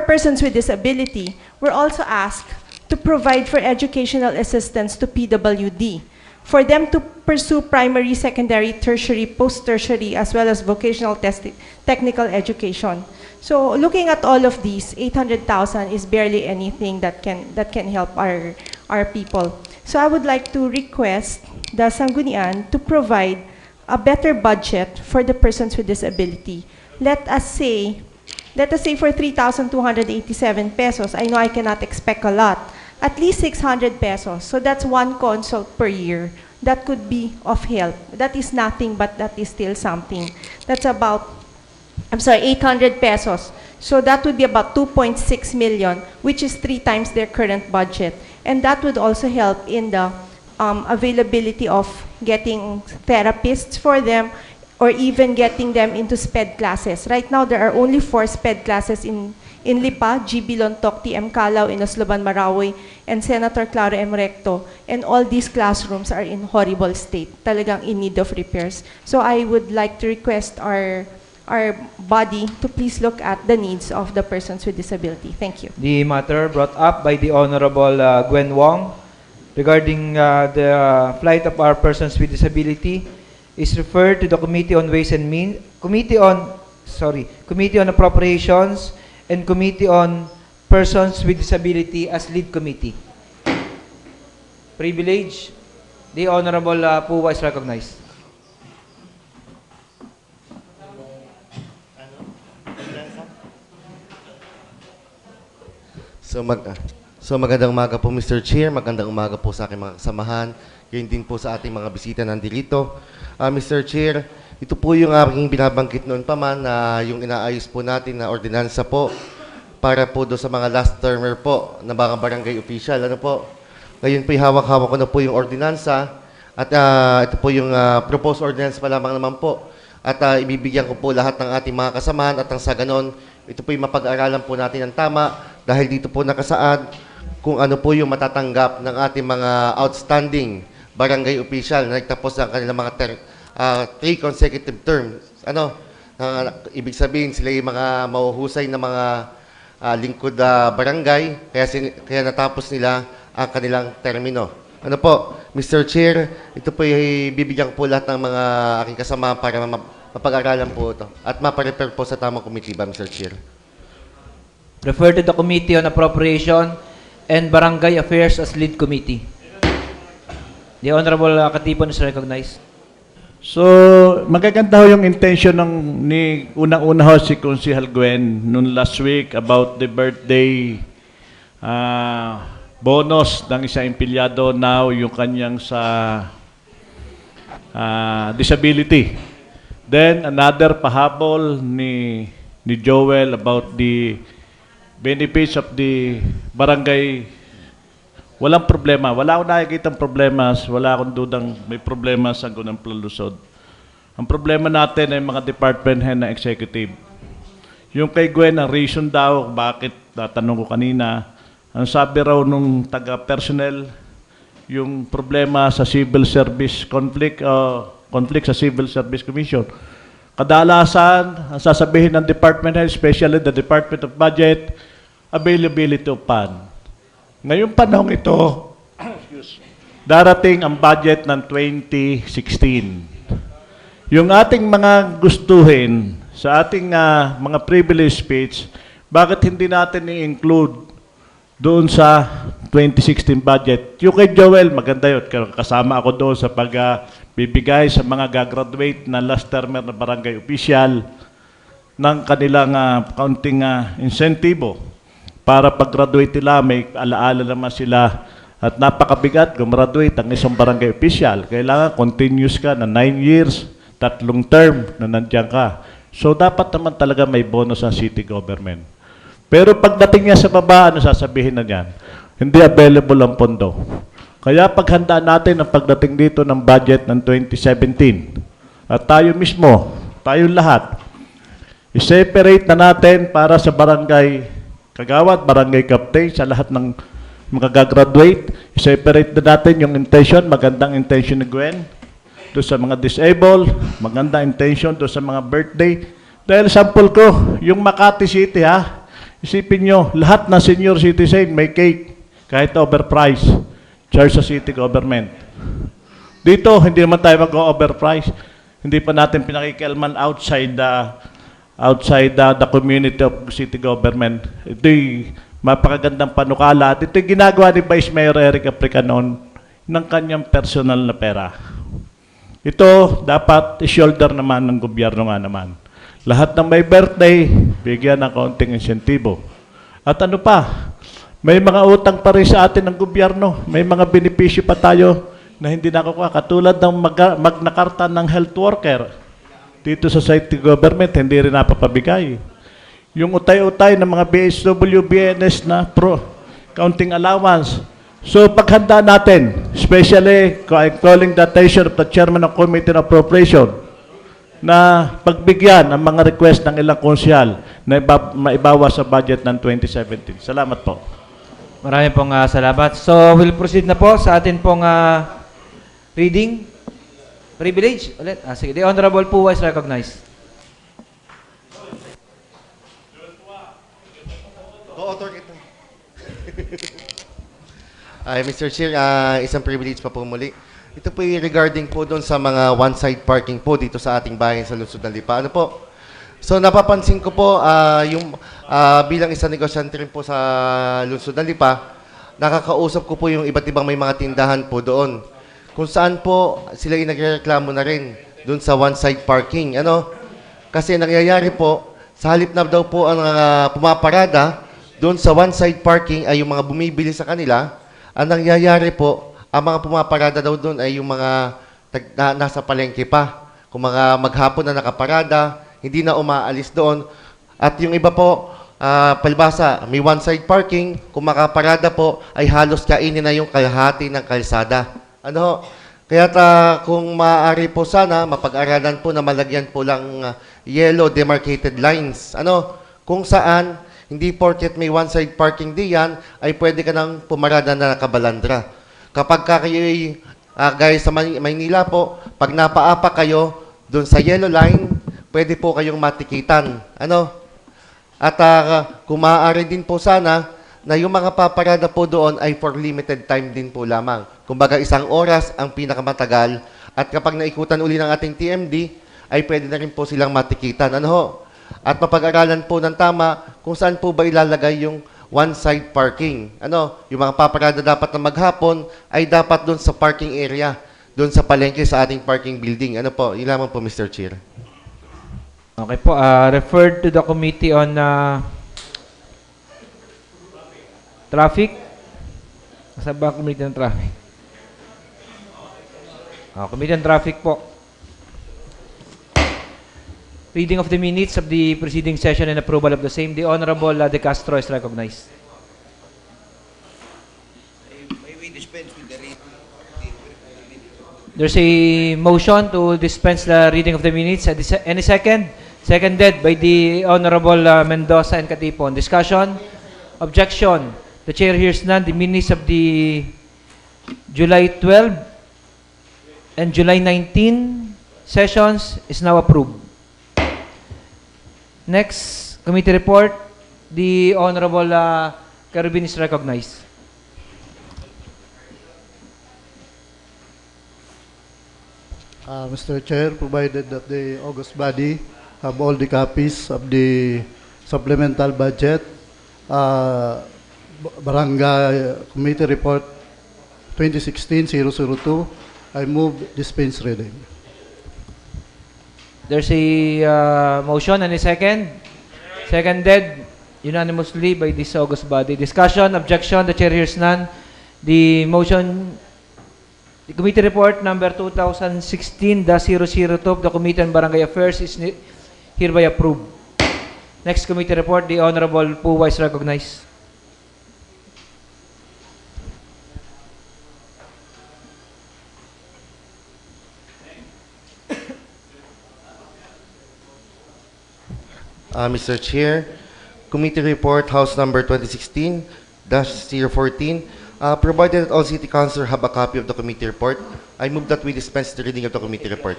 persons with disability, we're also asked to provide for educational assistance to PWD, for them to pursue primary, secondary, tertiary, post-tertiary, as well as vocational technical education. So looking at all of these, 800,000 is barely anything that can help our people. So I would like to request the Sanggunian to provide a better budget for the persons with disability. Let us say for 3,287 pesos, I know I cannot expect a lot, at least 600 pesos. So that's one consult per year. That could be of help. That is nothing, but that is still something. That's about, 800 pesos. So that would be about 2.6 million, which is 3 times their current budget. And that would also help in the availability of getting therapists for them, or even getting them into SPED classes. Right now, there are only 4 SPED classes in Lipa, GB Lontok, TM Calao, Inasloban, Marawi, and Senator Claro M. Recto. And all these classrooms are in horrible state, talagang in need of repairs. So I would like to request our body to please look at the needs of the persons with disability. Thank you. The matter brought up by the Honorable Gwen Wong regarding the plight of our persons with disability is referred to the Committee on Ways and Means, Committee on Appropriations, and Committee on Persons with Disability as lead committee. Privilege. The Honorable Puwa is recognized. So magandang umaga po Mr. Chair, magandang umaga po sa aking mga kasamahan, gayon din po sa ating mga bisita nandito. Mr. Chair, ito po yung aking binabangkit noon pa man na yung inaayos po natin na ordinansa po para po do sa mga last termer po na mga barangay official. Ano po? Ngayon po hawak-hawak ko na po yung ordinansa at ito po yung proposed ordinance pa lamang naman po. At ibibigyan ko po lahat ng ating mga kasamahan at ang sa ganon, ito po yung mapag-aralan po natin ng tama dahil dito po nakasaad kung ano po yung matatanggap ng ating mga outstanding barangay official na nagtapos ng kanilang mga 3 consecutive terms. Ano? Ibig sabihin sila yung mga mahuhusay na mga lingkod barangay kaya natapos nila ang kanilang termino. Ano po, Mr. Chair, ito po yung bibigyan ko po lahat ng mga aking kasama para mapag-aralan po ito at maparefer po sa tamang komitiba, Mr. Chair. Refer to the Committee on Appropriation and Barangay Affairs as lead committee. The Honorable Katipon is recognized. So, magaganda ho yung intention ni unang-una ho si Consihal Gwen noon last week about the birthday bonus ng isang empleyado, now yung kanyang sa disability. Then, another pahabol ni Joel about the benefits of the barangay. Walang problema. Wala akong nakikitang problemas. Wala akong dudang may problema sa Gunang Lusod. Ang problema natin ay mga department head na executive. Yung kay Gwen, ang reason daw, bakit, tatanong ko kanina, ang sabi raw nung taga-personnel, yung problema sa civil service conflict sa Civil Service Commission. Kadalasan, ang sasabihin ng department head, especially the Department of Budget, availability of fund. Ngayong panahon ito, darating ang budget ng 2016. Yung ating mga gustuhin sa ating mga privilege speech, bakit hindi natin i-include doon sa 2016 budget? Yung kay Joel, maganda yun. Kasama ako doon sa pagbibigay sa mga gagraduate na last termer na barangay official ng kanilang kaunting insentibo. Para pag-graduate nila, may alaala naman sila at napakabigat gumraduate ang isang barangay official. Kailangan continuous ka na 9 years, 3 term na nandiyan ka. So, dapat naman talaga may bonus ang city government. Pero pagdating niya sa baba, ano sasabihin na niyan? Hindi available ang pondo. Kaya paghanda natin ang pagdating dito ng budget ng 2017, at tayo mismo, tayo lahat, i-separate na natin para sa barangay kagawad, barangay captain, sa lahat ng magagraduate, i-separate na natin yung intention, magandang intention ni Gwen, doon sa mga disabled, magandang intention doon sa mga birthday. Dahil sample ko, yung Makati City isipin nyo, lahat ng senior citizen may cake, kahit overpriced, charge sa city government. Dito, hindi naman tayo mag-overprice, hindi pa natin pinakikialaman outside the community of city government. Ito'y mapakagandang panukala. At ito'y ginagawa ni Vice Mayor Eric Apricanon ng kanyang personal na pera. Ito dapat i-shoulder naman ng gobyerno nga naman. Lahat ng may birthday, bigyan ng kaunting insentibo. At ano pa, may mga utang pa rin sa atin ng gobyerno. May mga benepisyo pa tayo na hindi nakukuha. Katulad ng Magna Carta ng health worker. Dito sa city government, hindi rin napapabigay. Yung utay-utay ng mga BSW, BNS na counting allowance. So paghanda natin, especially calling the attention of the chairman of Committee on Appropriation, na pagbigyan ang mga request ng ilang konsyal na maibawas sa budget ng 2017. Salamat po. Maraming pong salamat. So, we'll proceed na po sa atin pong reading. Privilege ulit. Sige. The Honorable Puwa is recognized. Mr. Chair, isang privilege pa po muli. Ito po yung regarding po doon sa mga one-side parking po dito sa ating bayan sa Lungsod ng Lipa. Ano po? So napapansin ko po, bilang isang negosyante rin po sa Lungsod ng Lipa, nakakausap ko po yung iba't ibang may mga tindahan po doon. Kung saan po sila yung nagreklamo na rin doon sa one-side parking. Ano? Kasi nangyayari po, sa halip na daw po ang pumaparada doon sa one-side parking ay yung mga bumibili sa kanila. Ang nangyayari po, ang mga pumaparada daw doon ay yung mga nasa palengke pa. Kung mga maghapon na nakaparada, hindi na umaalis doon. At yung iba po, palibasa, may one-side parking, kung makaparada po, ay halos kainin na yung kalahati ng kalsada. Ano? Kaya kung maaari po sana, mapag-aralan po na malagyan po lang yellow demarcated lines. Ano? Kung saan, hindi porket may one-side parking diyan, ay pwede ka nang pumarada na nakabalandra. Kapag kayo gaya sa Maynila po, pag napaapa kayo doon sa yellow line, pwede po kayong matikitan. Ano? At kung maaari din po sana, na yung mga paparada po doon ay for limited time din po lamang. Kumbaga 1 oras ang pinakamatagal. At kapag naikutan uli ng ating TMD, ay pwede na rin po silang matikitan. Ano ho? At mapag-aralan po ng tama kung saan po ba ilalagay yung one-side parking. Ano? Yung mga paparada dapat na maghapon ay dapat doon sa parking area, doon sa palengke sa ating parking building. Ano po? Yun lamang po, Mr. Chair. Okay po, referred to the Committee on Traffic. Nasa ba ang Committee on Traffic? Committee on Traffic po. Reading of the minutes of the preceding session and approval of the same. The Honorable De Castro is recognized. May we dispense with the reading? There's a motion to dispense the reading of the minutes. Any second? Seconded by the Honorable Mendoza and Katipon. Discussion? Objection? The chair hears none. The minutes of the July 12 and July 19 sessions is now approved. Next, committee report. The Honorable Carabin is recognized. Mr. Chair, provided that the August body have all the copies of the supplemental budget, Barangay Committee Report 2016-002, I move dispense reading. There's a motion and a second. Seconded unanimously by this August body. Discussion, objection, the chair hears none. The motion, the committee report number 2016-002 of the Committee on Barangay Affairs is hereby approved. Next committee report, the Honorable Puwa is recognized. Mr. Chair, Committee Report, House Number 2016-014, provided that all City Councilors have a copy of the committee report, I move that we dispense the reading of the committee report.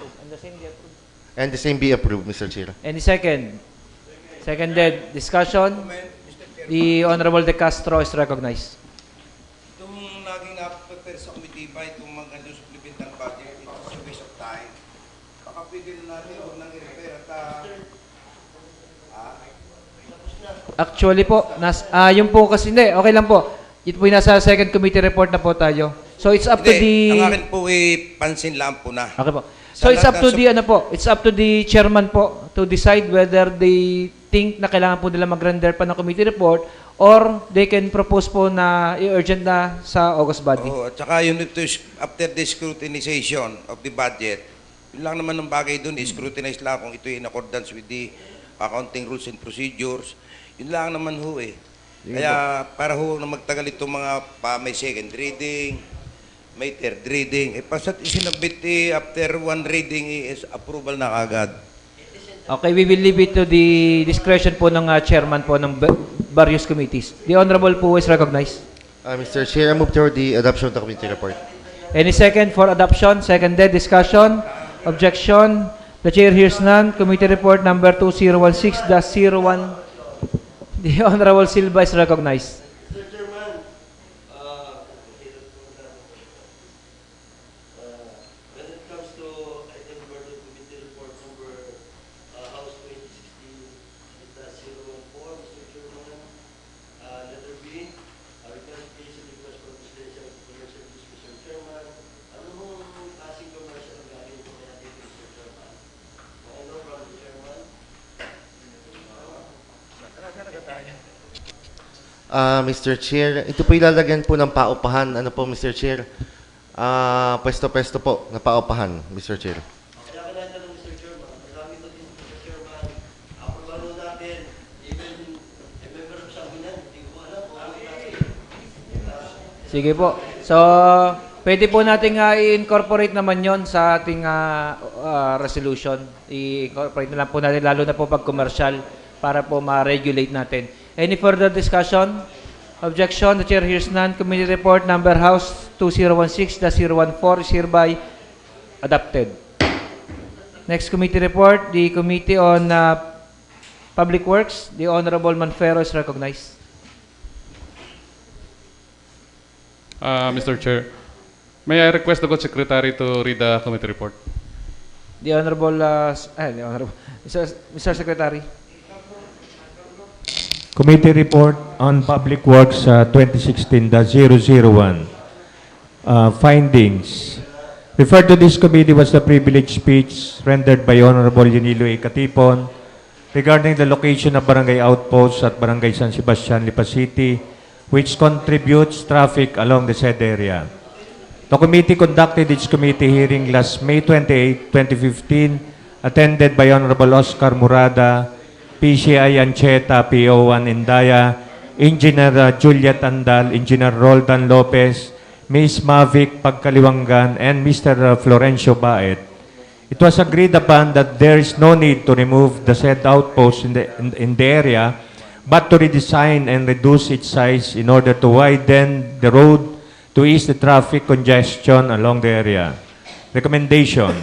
And the same be approved, Mr. Chair. Any second? Seconded. Discussion, the Honorable De Castro is recognized. Itong naging prepare sa committee ba itong mga supplemental budget, it's a waste of time. Baka pwede na natin huwag nang i-repair at Actually po, yun po kasi hindi, okay lang po. Ito po yung nasa second committee report na po tayo. So it's up to the... Ang akin po pansin lang po na. Okay po. So it's up to the it's up to the chairman po to decide whether they think na kailangan po nila mag-render pa ng committee report or they can propose po na i-urgent na sa August body. Oh, at saka yun ito, after the scrutinization of the budget, yun lang naman ng bagay doon, scrutinize lang kung ito in accordance with the accounting rules and procedures. Yun lang naman ho eh. Kaya para ho na magtagal itong mga may second reading, may third reading, pasat isinabit after one reading is approval na kagad. Okay, we will leave it to the discretion po ng chairman po ng various committees. The Honorable po is recognized. Mr. Chair, I move toward the adoption of the committee report. Any second for adoption? Seconded. Discussion? Objection? The chair hears none. Committee report number 2016-01. The Honorable Silva is recognized. When it comes to item number 2, committee report number House 2016-014, Mr. Chairman, letter B, reclassification request for presidential commercial use, Mr. Chairman. Ano mong klaseng commercial ang galing po kaya dito, Mr. Chairman? Ano from the Chairman? Mr. Chair, ito po ilalagyan po ng paupahan. Ano po, Mr. Chair? Pwesto-pwesto po na paupahan, Mr. Chair. Sige po. So, pwede po nating i-incorporate naman yon sa ating resolution. I-incorporate na lang po natin, lalo na po pag commercial, para po ma-regulate natin. Any further discussion? Objection? The chair hears none. Committee report number House 2016-014 is hereby adopted. Next committee report, the Committee on Public Works. The Honorable Manfero is recognized. Mr. Chair, may I request the Good Secretary to read the committee report? The Honorable, Mr. Secretary. Committee report on Public Works 2016-001. Findings. Referred to this committee was the privileged speech rendered by Honorable Yunilo A. Katipon regarding the location of barangay outposts at Barangay San Sebastian, Lipa City, which contributes traffic along the said area. The committee conducted its committee hearing last May 28, 2015, attended by Honorable Oscar Murada, PCI Ancheta, PO1 Indaya, Engineer Juliet Andal, Engineer Roldan Lopez, Ms. Mavic Pagkaliwangan, and Mr. Florencio Baet. It was agreed upon that there is no need to remove the said outpost in the area, but to redesign and reduce its size in order to widen the road to ease the traffic congestion along the area. Recommendation.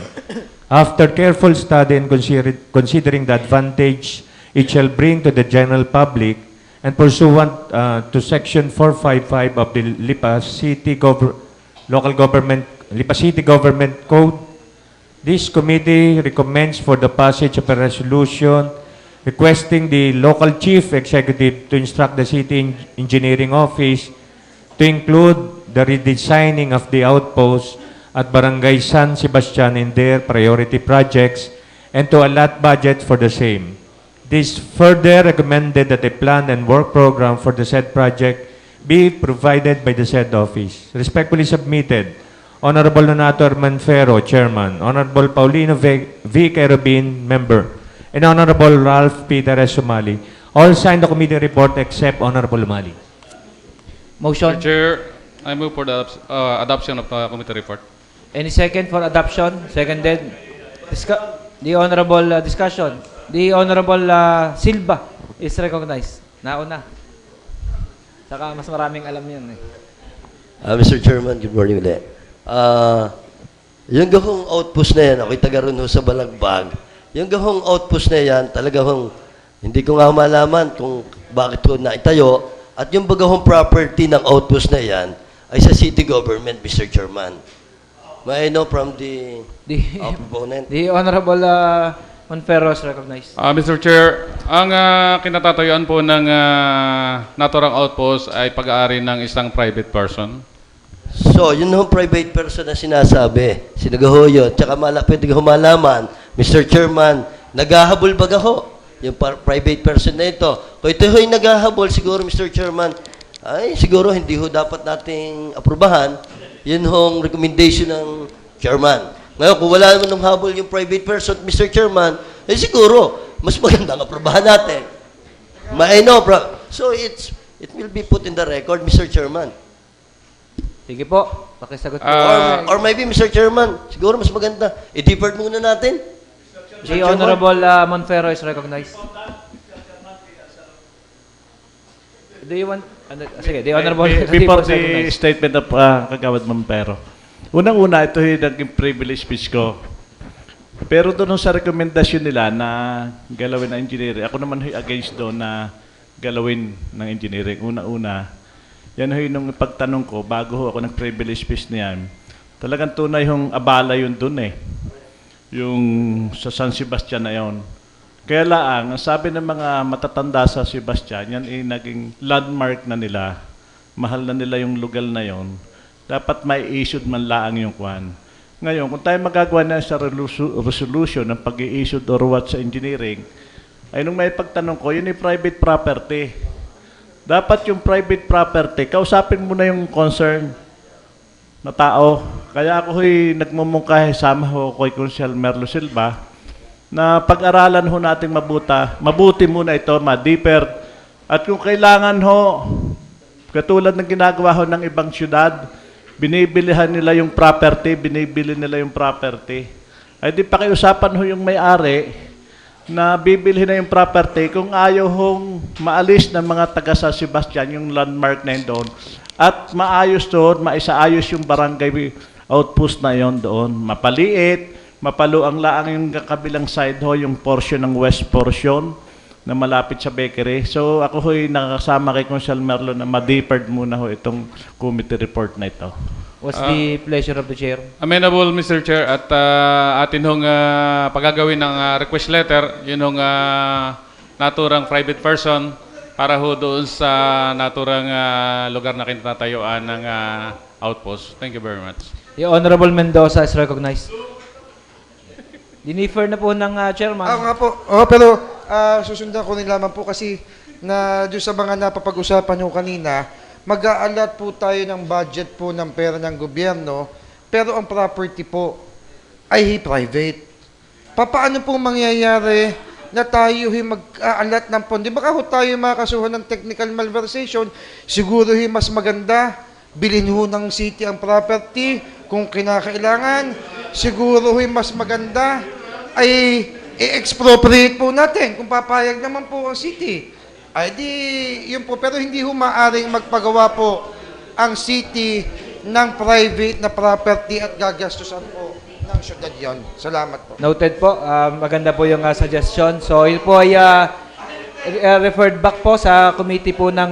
After careful study and considering the advantage it shall bring to the general public and pursuant to Section 455 of the Lipa City Government Code, this committee recommends for the passage of a resolution requesting the local chief executive to instruct the city engineering office to include the redesigning of the outposts at Barangay San Sebastian in their priority projects and to allot budget for the same. This further recommended that a plan and work program for the said project be provided by the said office. Respectfully submitted, Honorable Donato Manfero, Chairman, Honorable Paulino V. Kerubin, Member, and Honorable Ralph P. Teres Sumali. All signed the committee report except Honorable Umali. Motion. Mr. Chair, I move for the adoption of the committee report. Any second for adoption? Seconded. The Honorable discussion. The Honorable Silva is recognized. Nauna. Saka mas maraming alam yan eh. Mr. Chairman, good morning ulit. Yung gahong outpost na yan, ako'y taga ron ho sa Balagbag. Yung gahong outpost na yan, talaga hong, hindi ko nga malaman kung bakit ko naitayo. At yung bagahong property ng outpost na yan, ay sa city government, Mr. Chairman. May I know from the opponent? The Honorable Manfero is recognized. Mr. Chair, ang kinatatayuan po ng naturang outpost ay pag-aari ng isang private person. So, yun yung private person na sinasabi. Sinagahoyo. Tsaka pwede ko malaman, Mr. Chairman, naghahabol baga ho? Yung private person na ito. Kung ito ho'y naghahabol, siguro, Mr. Chairman, ay, siguro hindi ho dapat nating aprubahan. Yun hong recommendation ng Chairman. Ngayon, kung wala naman ng habol yung private person, Mr. Chairman, eh siguro, mas maganda ang aprubahan natin. I know, so it will be put in the record, Mr. Chairman. Sige po, pakisagot po. Or maybe, Mr. Chairman, siguro mas maganda, i-defer muna natin. The Honorable Manfero is recognized. Do you want... sige, the Honorable... Before the statement of Kagawad Manfero, unang-una, ito yung naging privilege speech ko. Pero doon sa rekomendasyon nila na galawin ng engineering, ako naman against doon na galawin ng engineering. Una-una, yan yung pagtanong ko, bago ako nag-privilege speech niyan, talagang tunay yung abala yun doon eh. Yung sa San Sebastian na yun. Kaya lang, ang sabi ng mga matatanda sa Sebastian, yan ay naging landmark na nila. Mahal na nila yung lugar na yon. Dapat may issued man laang yung kwan. Ngayon, kung tayo magagawa na sa resolution ng pag-i-issued or what sa engineering, ay nung may pagtanong ko, yun ay private property. Dapat yung private property, kausapin mo na yung concern na tao. Kaya ako nagmumungkahi, sama ho kay Consul Merlo Silva, na pag-aralan ho natin mabuti muna ito, ma-deeper. At kung kailangan ho, katulad ng ginagawa ho ng ibang syudad, binibilihan nila yung property, binibili nila yung property. Ay di pakiusapan ho yung may-ari na bibili na yung property kung ayaw hong maalis ng mga taga San Sebastian, yung landmark na yun doon. At maayos doon, maisaayos yung barangay outpost na yon doon. Mapaliit, mapaluang laang yung kabilang side ho, yung portion ng west portion na malapit sa bakery. So ako nakakasama kay Consul Merlo na ma-deferred muna ho itong committee report na ito. What's the pleasure of the chair? Amenable, Mr. Chair, at atin hong pagagawin ng request letter, yun hong naturang private person para ho doon sa naturang lugar na kinatayuan ng outpost. Thank you very much. The Honorable Mendoza is recognized. Dinifer na po ng chairman. Nga po. Pero susundan ko rin lamang po kasi na doon sa mga napapag-usapan nyo kanina, mag-aalat po tayo ng budget po ng pera ng gobyerno, pero ang property po ay private. Paano po mangyayari na tayo mag-aalat ng pondo? Baka ho tayo makasuhan ng technical malversation, siguro mas maganda, bilhin ho ng city ang property kung kinakailangan, siguro mas maganda ay i-expropriate po natin kung papayag naman po ang city. Ay di, yun po. Pero hindi ho maaaring magpagawa po ang city ng private na property at gagastusan po ng syudad yon. Salamat po. Noted po. Maganda po yung suggestion. So, yun po ay referred back po sa committee po ng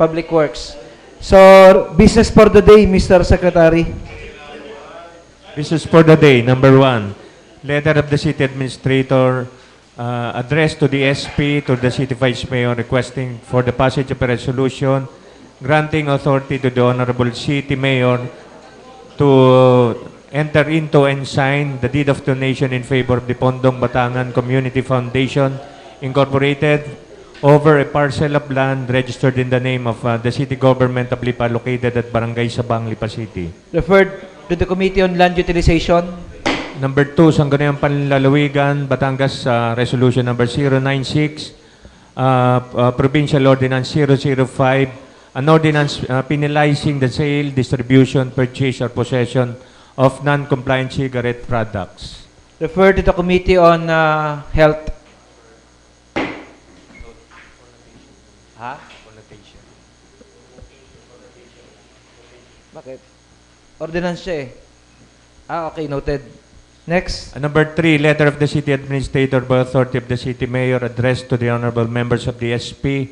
Public Works. So, business for the day, Mr. Secretary. Business for the day, number 1. Letter of the City Administrator addressed to the SP, to the City Vice Mayor, requesting for the passage of a resolution granting authority to the Honorable City Mayor to enter into and sign the deed of donation in favor of the Pondong Batangan Community Foundation, Incorporated, over a parcel of land registered in the name of the City Government of Lipa, located at Barangay Sabang, Lipa City. Referred to the Committee on Land Utilization. Number 2, Sangguniang Panlalawigan, Batangas, Resolution number 096, Provincial Ordinance 005, an ordinance penalizing the sale, distribution, purchase, or possession of non-compliant cigarette products. Referred to the Committee on Health. Bakit? Ordinance siya eh. Okay, noted. Next. Number 3, letter of the City Administrator by authority of the City Mayor addressed to the honorable members of the SP,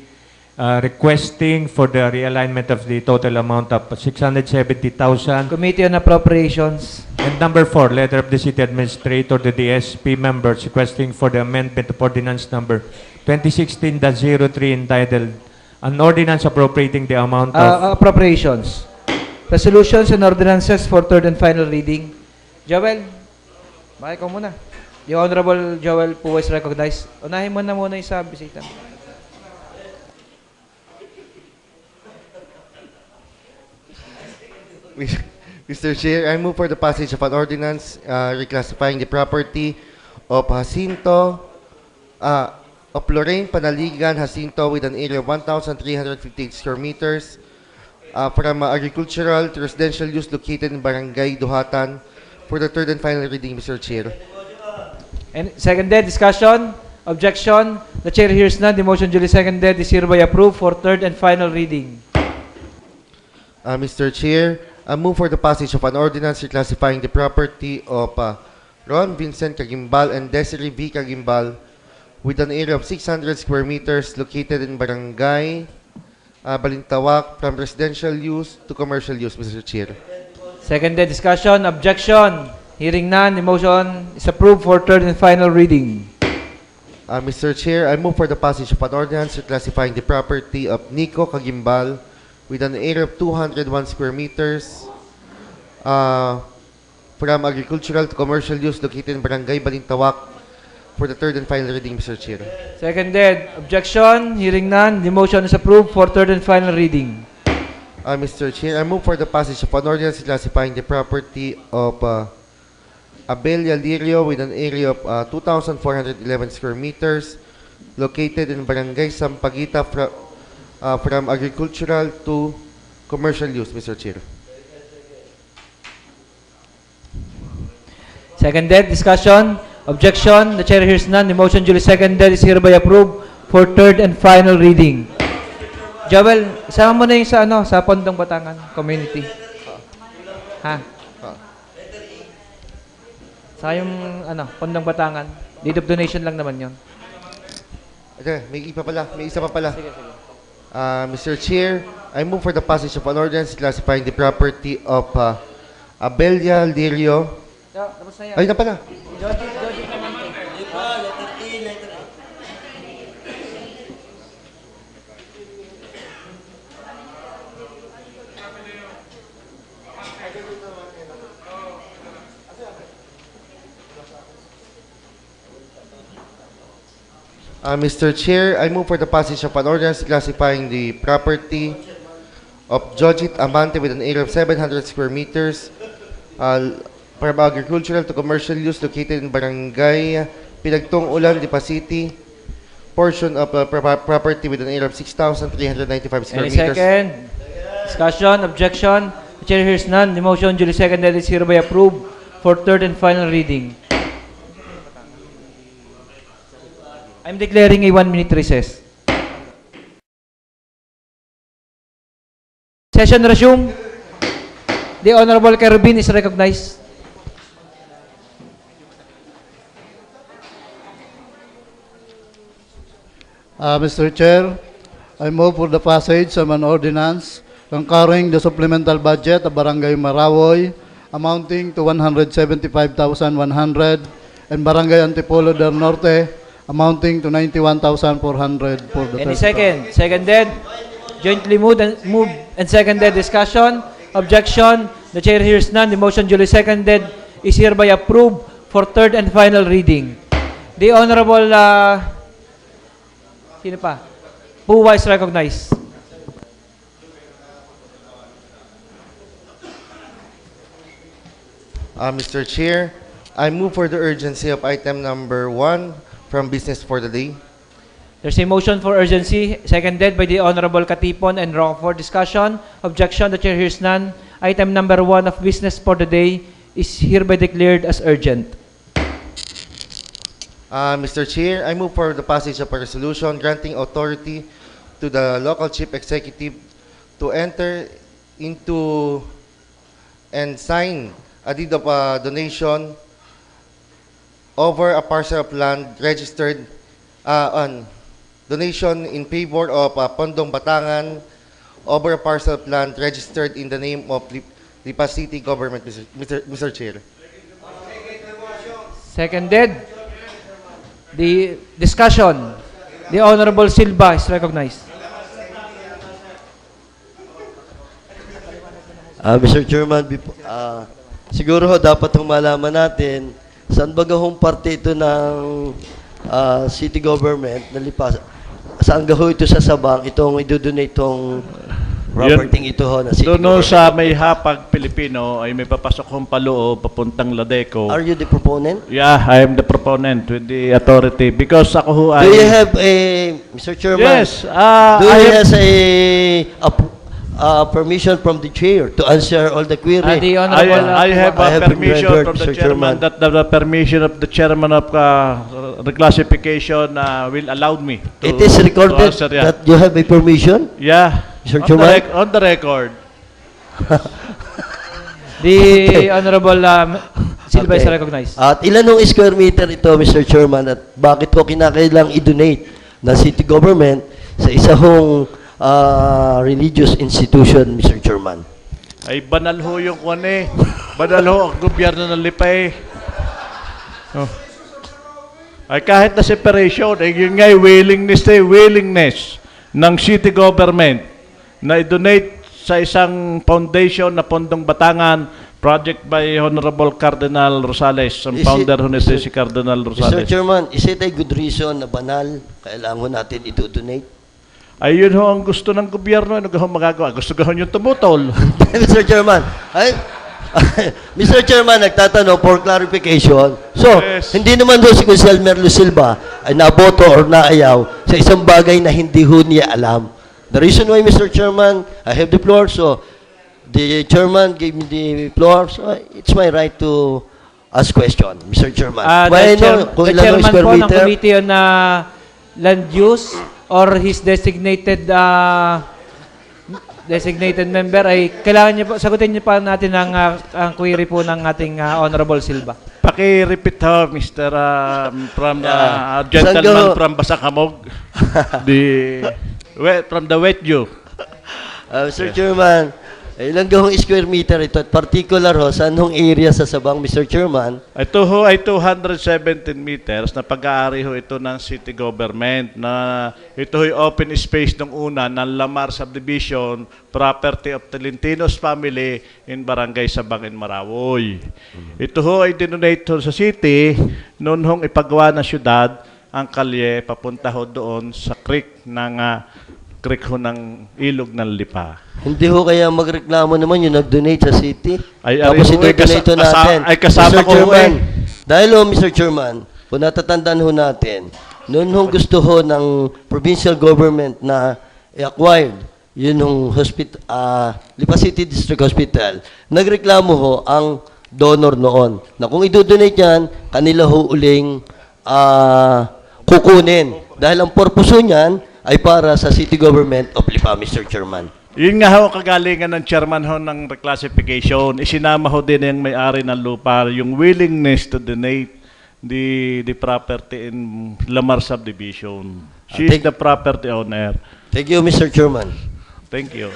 requesting for the realignment of the total amount of 670,000. Committee on Appropriations. And number 4, letter of the City Administrator to the SP members requesting for the amendment of ordinance number 2016-03 entitled an ordinance appropriating the amount of... Appropriations. Resolutions and ordinances for third and final reading. Joel, bakit ko muna? The Honorable Joel po is recognized. Unahin mo na muna yung sa bisita. Mr. Chair, I move for the passage of an ordinance reclassifying the property of Jacinto, of Lorraine Panaligan Jacinto with an area of 1,358 square meters from agricultural to residential use located in Barangay Duhatan for the third and final reading, Mr. Chair. And seconded, discussion, objection. The chair hears none. The motion duly seconded is hereby approved for third and final reading. Mr. Chair, I move for the passage of an ordinance reclassifying the property of Ron Vincent Cagimbal and Desiree V. Cagimbal with an area of 600 square meters located in Barangay Balintawak from residential use to commercial use, Mr. Chair. Seconded, discussion, objection. Hearing none, the motion is approved for third and final reading. Mr. Chair, I move for the passage of an ordinance reclassifying the property of Nico Cagimbal with an area of 201 square meters from agricultural to commercial use located in Barangay Balintawak for the third and final reading, Mr. Chair. Seconded. Objection? Hearing none, the motion is approved for third and final reading. Mr. Chair, I move for the passage of an ordinance classifying the property of Abelia Lirio with an area of 2,411 square meters located in Barangay Sampaguita from agricultural to commercial use, Mr. Chair. Seconded. Discussion? Objection? The chair hears none. The motion duly seconded is hereby approved for third and final reading. Joel, isama mo na yung sa Pondong Batangan Community. Ha? Sa yung Pondong Batangan. Deed of donation lang naman yon. Okay, may isa pa pala. Mr. Chair, I move for the passage of an ordinance classifying the property of Abelia Lirio. Tapos na yan. Ay, na pala. Joji naman to. Mr. Chair, I move for the passage of an ordinance classifying the property of Jojit Amante with an area of 700 square meters from agricultural to commercial use located in Barangay Pinagtong Ulan, Lipa City, portion of property with an area of 6,395 square Any meters. second? Discussion? Objection? The chair hears none. The motion duly seconded is hereby approved for third and final reading. I'm declaring a 1-minute recess. Session resume. The Honorable Kerubin is recognized. Mr. Chair, I move for the passage of an ordinance concurring the supplemental budget of Barangay Marawoy amounting to 175,100 and Barangay Antipolo del Norte amounting to 91,400 for the Any first second? Seconded. Jointly moved and seconded. Discussion? Objection? The chair hears none. The motion duly seconded is hereby approved for third and final reading. The Honorable sino pa? Puwa is recognized. Mr. Chair, I move for the urgency of item number 1 from business for the day. There's a motion for urgency, seconded by the Honorable Katipon and Rockford. Discussion? Objection? The chair hears none. Item number 1 of business for the day is hereby declared as urgent. Mr. Chair, I move for the passage of a resolution granting authority to the local chief executive to enter into and sign a deed of donation over a parcel of land registered on donation in favor of Pondong Batangan over a parcel of land registered in the name of Lipa City Government, Mr. Chair. Seconded. The discussion. The Honorable Silva is recognized. Mr. Chairman, siguro ho, dapat hong malaman natin saan ba gahong parte ito ng city government na lipas. Saan gaho ito sa Sabang, itong idodonate itong property ito ho na city Doon government. sa may hapag Pilipino ay may papasok hong paloob papuntang Ladeco. Are you the proponent? Yeah, I am the proponent with the authority because ako ho ay... Do you have a, Mr. Chairman? Yes. Do you have a permission from the chair to answer all the queries? The Honorable I have a been permission rendered, from the Mr. chairman that the permission of the chairman of reclassification will allow me to, It is recorded to answer, yeah. that you have a permission? Yeah. Mr. Chairman? On the record. The Honorable Silva is Okay. recognized. At ilan ng square meter ito, Mr. Chairman, at bakit po kinakailang i-donate ng city government sa isa hong religious institution, Mr. Chairman? Ay banal ho yung kwan eh. Banal ho ang gobyerno ng Lipay. Oh. Ay kahit na separation, ay yun nga willingness ng city government na i-donate sa isang foundation na Pondong Batangan project by Honorable Cardinal Rosales, ang Is founder it- ho nito si Cardinal Mr. Rosales. Chairman, is it a good reason na banal? Kailangan ho natin ito-donate? Ayun ho ang gusto ng gobyerno, ano ho magagawa? Gusto gahon yung tumutol. Mr. Chairman, Mr. Chairman, nagtatanong for clarification. So, Yes. hindi naman doon si Consel Merlo Silva ay naboto or naayaw sa isang bagay na hindi ho niya alam. The reason why, Mr. Chairman, I have the floor, so the chairman gave me the floor, so it's my right to ask question, Mr. Chairman. Why kung the ilan ang chairman square po ng meter? committee on land use or his designated member ay kailangan niyo po, sagutin niyo pa natin ang query po ng ating Honorable Silva. Paki-repeat ho, Mr. From Saan gentleman ka- from Basakamog. From the wet you. Mr. Chairman, ilang gahong square meter ito? At particular ho, saan hong area sa Sabang, Mr. Chairman? Ito ho ay 217 meters na pag-aari ho ito ng city government na ito ho'y open space ng una ng Lamar Subdivision, property of Tolentinos family in Barangay Sabang in Marawoy. Ito ho ay dinonate ho sa city noon hong ipagawa ng syudad ang kalye papunta ho doon sa creek ho ng ilog ng Lipa. Hindi ho kaya magreklamo naman yung nag-donate sa city? Ay, Tapos ari ho, ito-donate ho natin. kasama Mr. ko ho Chairman, eh. dahil ho, Mr. Chairman, kung natatandaan ho natin, noon hong gusto ho ng provincial government na i-acquired yun hong Lipa City District Hospital, nagreklamo ho ang donor noon na kung i-donate yan, kanila ho uling kukunin. Dahil ang purpose ho niyan ay para sa city government of Lipa, Mr. Chairman. Yun nga ho, kagalingan ng chairman ho ng reclassification. Isinama ho din yung may-ari ng lupa, yung willingness to donate the property in Lamar Subdivision. She is the property owner. Thank you, Mr. Chairman. Thank you.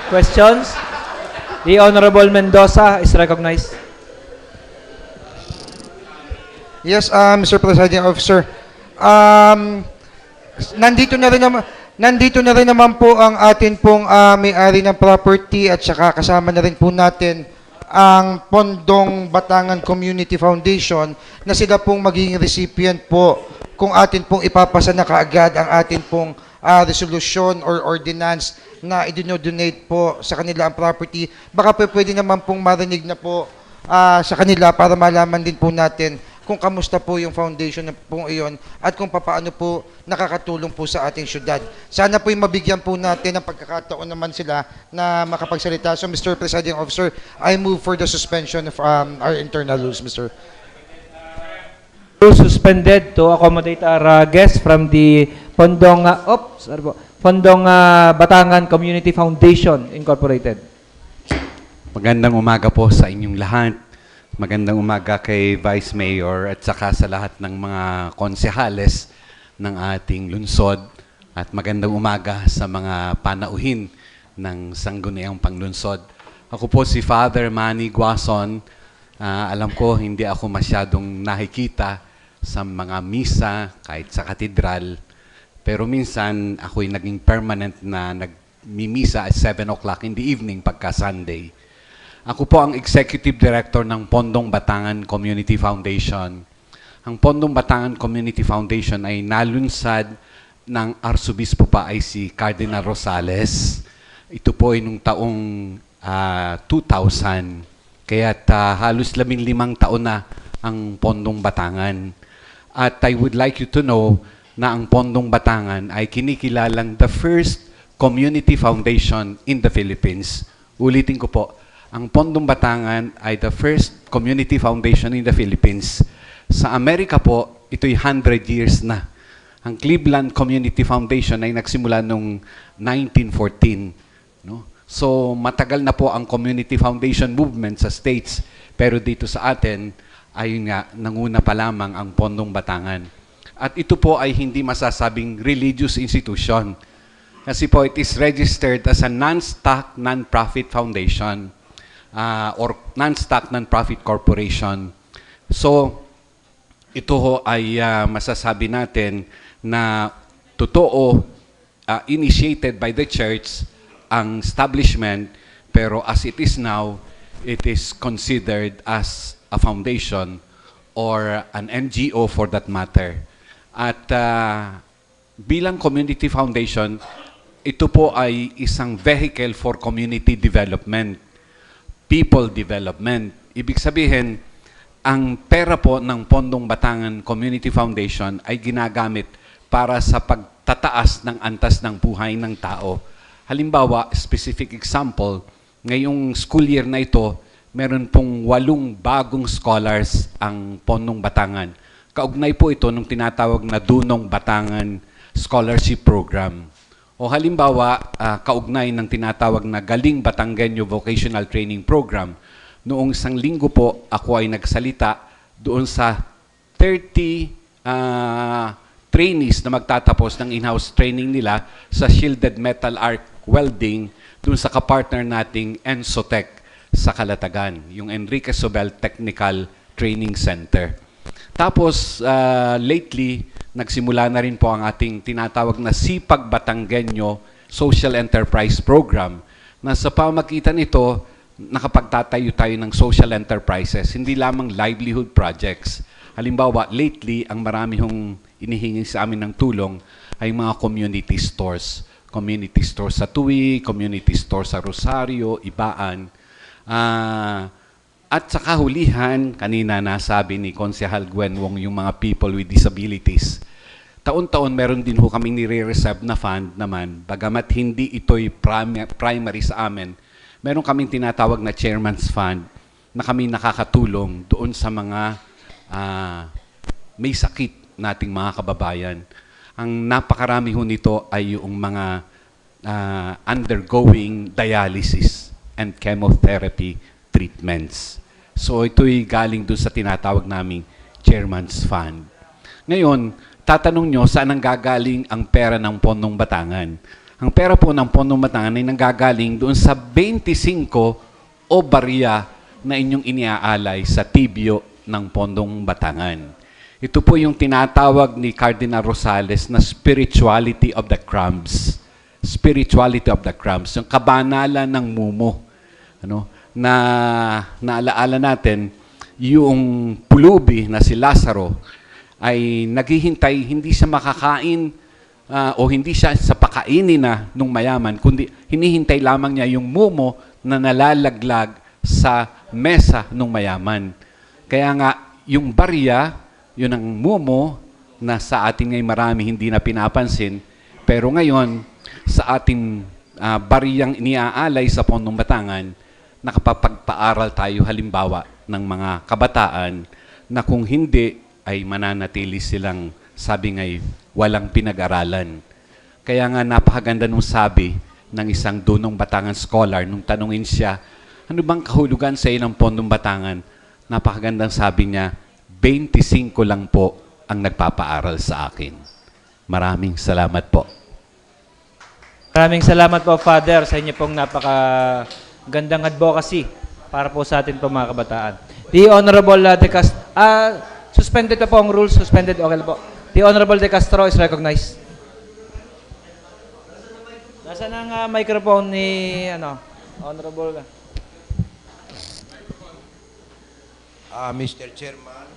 Questions? The Honorable Mendoza is recognized. Yes, Mr. Presiding Officer. Nandito na rin naman po ang atin pong may-ari ng property at saka kasama na rin po natin ang Pondong Batangan Community Foundation na sila pong magiging recipient po kung atin pong ipapasa na kaagad ang atin pong resolution or ordinance na i-donate po sa kanila ang property. Baka po pwede naman pong marinig na po sa kanila para malaman din po natin kung kamusta po yung foundation na po iyon at kung paano po nakakatulong po sa ating syudad. Sana po yung mabigyan po natin ng pagkakataon naman sila na makapagsalita. So, Mr. Presiding Officer, I move for the suspension of our internal rules, Mr. Suspended to accommodate our guests from the Pondong Batangan Community Foundation Incorporated. Magandang umaga po sa inyong lahat. Magandang umaga kay Vice Mayor at saka sa lahat ng mga konsehales ng ating lungsod. At magandang umaga sa mga panauhin ng Sangguniang Panglunsod. Ako po si Father Manny Guason. Alam ko hindi ako masyadong nakikita sa mga misa kahit sa katedral. Pero minsan ako'y naging permanent na nagmimisa at 7 o'clock in the evening pagka Sunday. Ako po ang Executive Director ng Pondong Batangan Community Foundation. Ang Pondong Batangan Community Foundation ay nalunsad ng Arsobispo pa ay si Cardinal Rosales. Ito po ay nung taong 2000. Kaya't halos 15 taon na ang Pondong Batangan. At I would like you to know na ang Pondong Batangan ay kinikilalang the first community foundation in the Philippines. Ulitin ko po, ang Pondong Batangan ay the first community foundation in the Philippines. Sa Amerika po, ito'y 100 years na. Ang Cleveland Community Foundation ay nagsimula noong 1914. No? So, matagal na po ang community foundation movement sa States. Pero dito sa atin, ayun nga, nanguna pa lamang ang Pondong Batangan. At ito po ay hindi masasabing religious institution. Kasi po, it is registered as a non-stock, non-profit foundation. Or non-stock non-profit corporation. So, ito ho ay masasabi natin na totoo, initiated by the church ang establishment, pero as it is now, it is considered as a foundation or an NGO for that matter. At bilang community foundation, ito po ay isang vehicle for community development, people development. Ibig sabihin, ang pera po ng Pondong Batangan Community Foundation ay ginagamit para sa pagtataas ng antas ng buhay ng tao. Halimbawa, specific example, ngayong school year na ito, meron pong 8 bagong scholars ang Pondong Batangan. Kaugnay po ito nung tinatawag na Dunong Batangan Scholarship Program. O halimbawa, kaugnay ng tinatawag na Galing Batanggenyo Vocational Training Program. Noong isang linggo po, ako ay nagsalita doon sa 30 trainees na magtatapos ng in-house training nila sa shielded metal arc welding doon sa kapartner nating Ensotech sa Calatagan, yung Enrique Sobel Technical Training Center. Tapos, lately, nagsimula na rin po ang ating tinatawag na Sipag Batanggenyo Social Enterprise Program na sa pamagitan nito, nakapagtatayo tayo ng social enterprises, hindi lamang livelihood projects. Halimbawa, lately, ang marami hong inihingi sa amin ng tulong ay mga community stores. Community stores sa Tuwi, community stores sa Rosario, Ibaan. At sa kahulihan, kanina nasabi ni Konsehal Gwen Wong yung mga people with disabilities. Taon-taon meron din ho kaming nire-reserve na fund naman, bagamat hindi ito'y primary sa amin. Meron kaming tinatawag na Chairman's Fund na kami nakakatulong doon sa mga may sakit nating mga kababayan. Ang napakarami ho nito ay yung mga undergoing dialysis and chemotherapy treatments. So ito'y galing doon sa tinatawag naming Chairman's Fund. Ngayon, tatanong nyo saan ang gagaling ang pera ng Pondong Batangan. Ang pera po ng Pondong Batangan ay nanggagaling doon sa 25 o barya na inyong iniaalay sa tibio ng Pondong Batangan. Ito po yung tinatawag ni Cardinal Rosales na spirituality of the crumbs. Spirituality of the crumbs, yung kabanalan ng mumo. Na naalaala natin, yung pulubi na si Lazaro ay naghihintay, hindi siya makakain o hindi siya sa pakainin na nung mayaman, kundi hinihintay lamang niya yung mumo na nalalaglag sa mesa nung mayaman. Kaya nga, yung barya, yun ang mumo na sa atin ngayon marami hindi na pinapansin, pero ngayon, sa ating bariyang iniaalay sa Pondong Batangan, nakapagpaaral tayo halimbawa ng mga kabataan na kung hindi ay mananatili silang sabi ngay walang pinag-aralan. Kaya nga napakaganda nung sabi ng isang Dunong Batangan scholar nung tanungin siya, ano bang kahulugan sa iyo ng Pondong Batangan? Napakagandang sabi niya, 25 lang po ang nagpapaaral sa akin. Maraming salamat po. Maraming salamat po, Father, sa inyo pong napakagandang advocacy para po sa atin po mga kabataan. The Honorable suspended na po ang rules, suspended, okay po. The Honorable De Castro is recognized. Nasaan ang microphone ni Honorable? Mr. Chairman,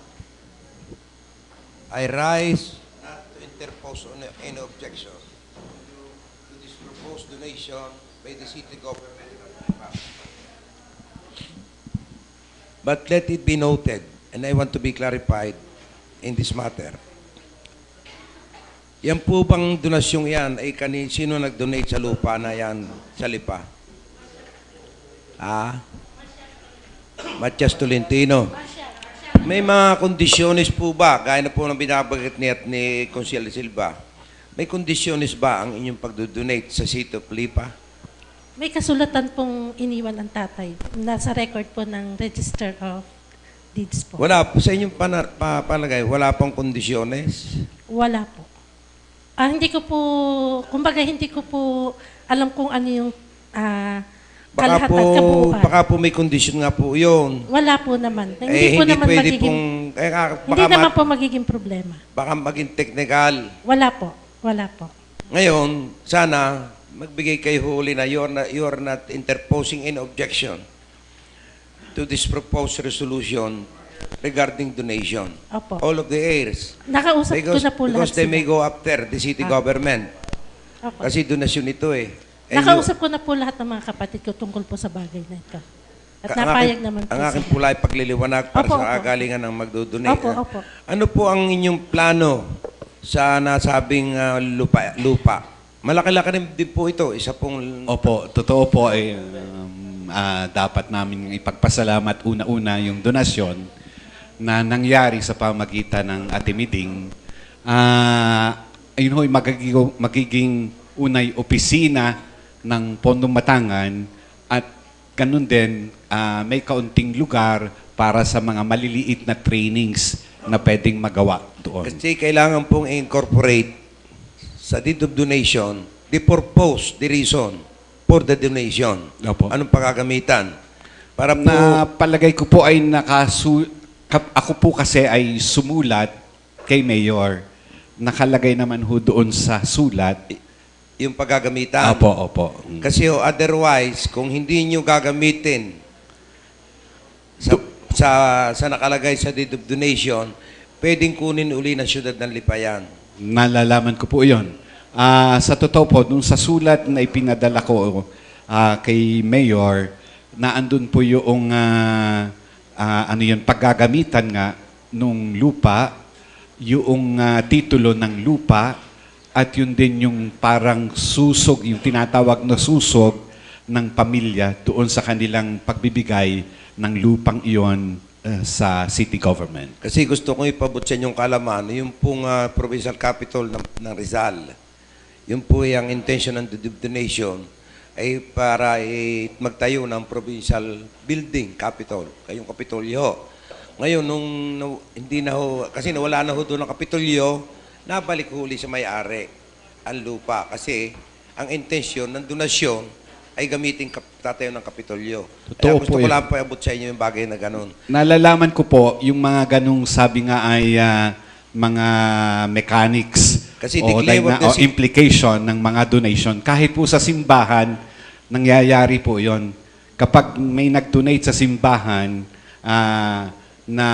I rise not to interpose on any objection to this proposed donation by the city government. But let it be noted, and I want to be clarified in this matter. Yan po bang donasyong yan ay sino nag-donate sa lupa na yan sa Lipa? Matias Tolentino. May mga kondisyones po ba, gaya na po ng binabanggit ni Consiel Silva, may kondisyones ba ang inyong pag-donate sa City of Lipa? May kasulatan pong iniwan ang tatay. Nasa record po ng Register of Deeds po. Wala po. Sa inyong palagay, wala pong kondisyones? Wala po. Hindi ko po, kumbaga hindi ko po alam kung ano yung kalahatan kabuuan. Baka po may kondisyon nga po yun. Wala po naman. Hindi po naman magiging, hindi naman po magiging problema. Baka maging technical. Wala po. Wala po. Ngayon, sana magbigay kayo huli na you're not interposing any objection. to this proposed resolution regarding donation. Opo. All of the heirs. Nakausap ko na po Because lahat they sila. may go after the city government. Opo. Kasi donasyon ito eh. And Nakausap ko na po lahat ng mga kapatid ko tungkol po sa bagay na ito. At napayag naman po ang aking sila. pula ay pagliliwanag para Opo, sa opo. kagalingan ng magdodonate. Opo, opo. Ano po ang inyong plano sa nasabing lupa? Malaki-laki rin din po ito. Isa pong... Opo, totoo po ay dapat namin ipagpasalamat una-una yung donasyon na nangyari sa pamagitan ng Atimiding. Ayun ho'y magiging unay opisina ng Pondong Batangan at ganun din may kaunting lugar para sa mga maliliit na trainings na pwedeng magawa doon. Kasi kailangan pong incorporate sa deed of donation, the purpose, the reason for the donation. Opo. Anong pagkagamitan? Para po, Na palagay ko po ay ako po kasi ay sumulat kay Mayor. Nakalagay naman ho doon sa sulat. yung paggagamitan. Opo. Kasi otherwise, kung hindi nyo gagamitin sa nakalagay sa deed of donation, pwedeng kunin uli ng syudad ng Lipayan. Nalalaman ko po yun. Sa totoo po, nung sa sulat na ipinadala ko kay Mayor, na andun po yung paggagamitan nga nung lupa, yung titulo ng lupa, at yun din yung parang susog, yung tinatawag na susog ng pamilya doon sa kanilang pagbibigay ng lupang iyon sa city government. Kasi gusto kong ipabot sa inyong kalaman, yung pong provincial capital ng Rizal, yung po yung intention ng donation ay para magtayo ng provincial building capital, kayong Kapitolyo. Ngayon, hindi na ho, kasi nawala na ho doon ang Kapitolyo, nabalik huli sa may-ari ang lupa. Kasi ang intensyon ng donasyon ay gamitin tatayo ng Kapitolyo. Kaya gusto po ko yun. lang paabot sa inyo yung bagay na ganun. Nalalaman ko po, yung mga ganung sabi nga ay mga mechanics Kasi o implication ng mga donation. Kahit po sa simbahan, nangyayari po yon. Kapag may nag-donate sa simbahan na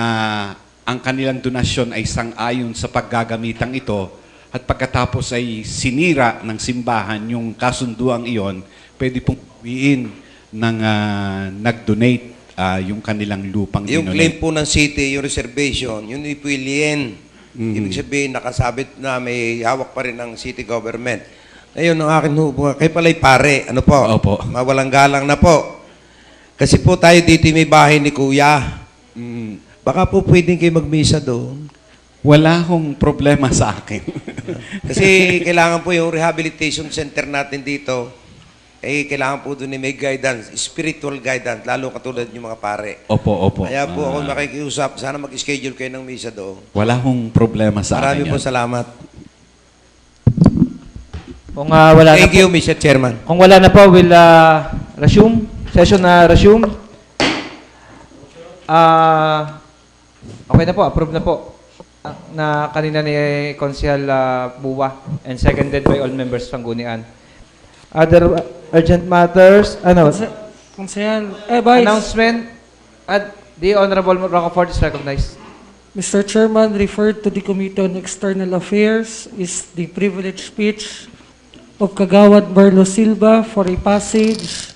ang kanilang donasyon ay sang-ayon sa paggagamitang ito at pagkatapos ay sinira ng simbahan yung kasunduang iyon, pwede pong uwiin ng nag-donate yung kanilang lupang Yung dinonate. claim po ng city, yung reservation, yung ipiliin. Ibig sabihin, nakasabit na may hawak pa rin ng city government. Ngayon, ang akin kayo pala'y pare, ano po? Opo. Mawalang galang na po. Kasi po tayo dito may bahay ni Kuya. Baka po pwedeng kayo magmisa doon. Wala hong problema sa akin. Kasi kailangan po yung rehabilitation center natin dito, kailangan po doon may guidance, spiritual guidance, lalo katulad yung mga pare. Opo. Kaya po ako makikiusap, sana mag-schedule kayo ng misa doon. Wala hong problema sa Marami akin. po salamat. Kung wala Thank na you, Mr. Chairman. Kung wala na po, we'll resume. Session na resume. Okay na po, approve na po. Na kanina ni Konsehal Buwa and seconded by all members Sanggunian. Other urgent matters, Konsehal, Vice. announcement, at the Honorable Rocafort is recognized. Mr. Chairman, referred to the Committee on External Affairs is the privileged speech of Kagawad Marlo Silva for a passage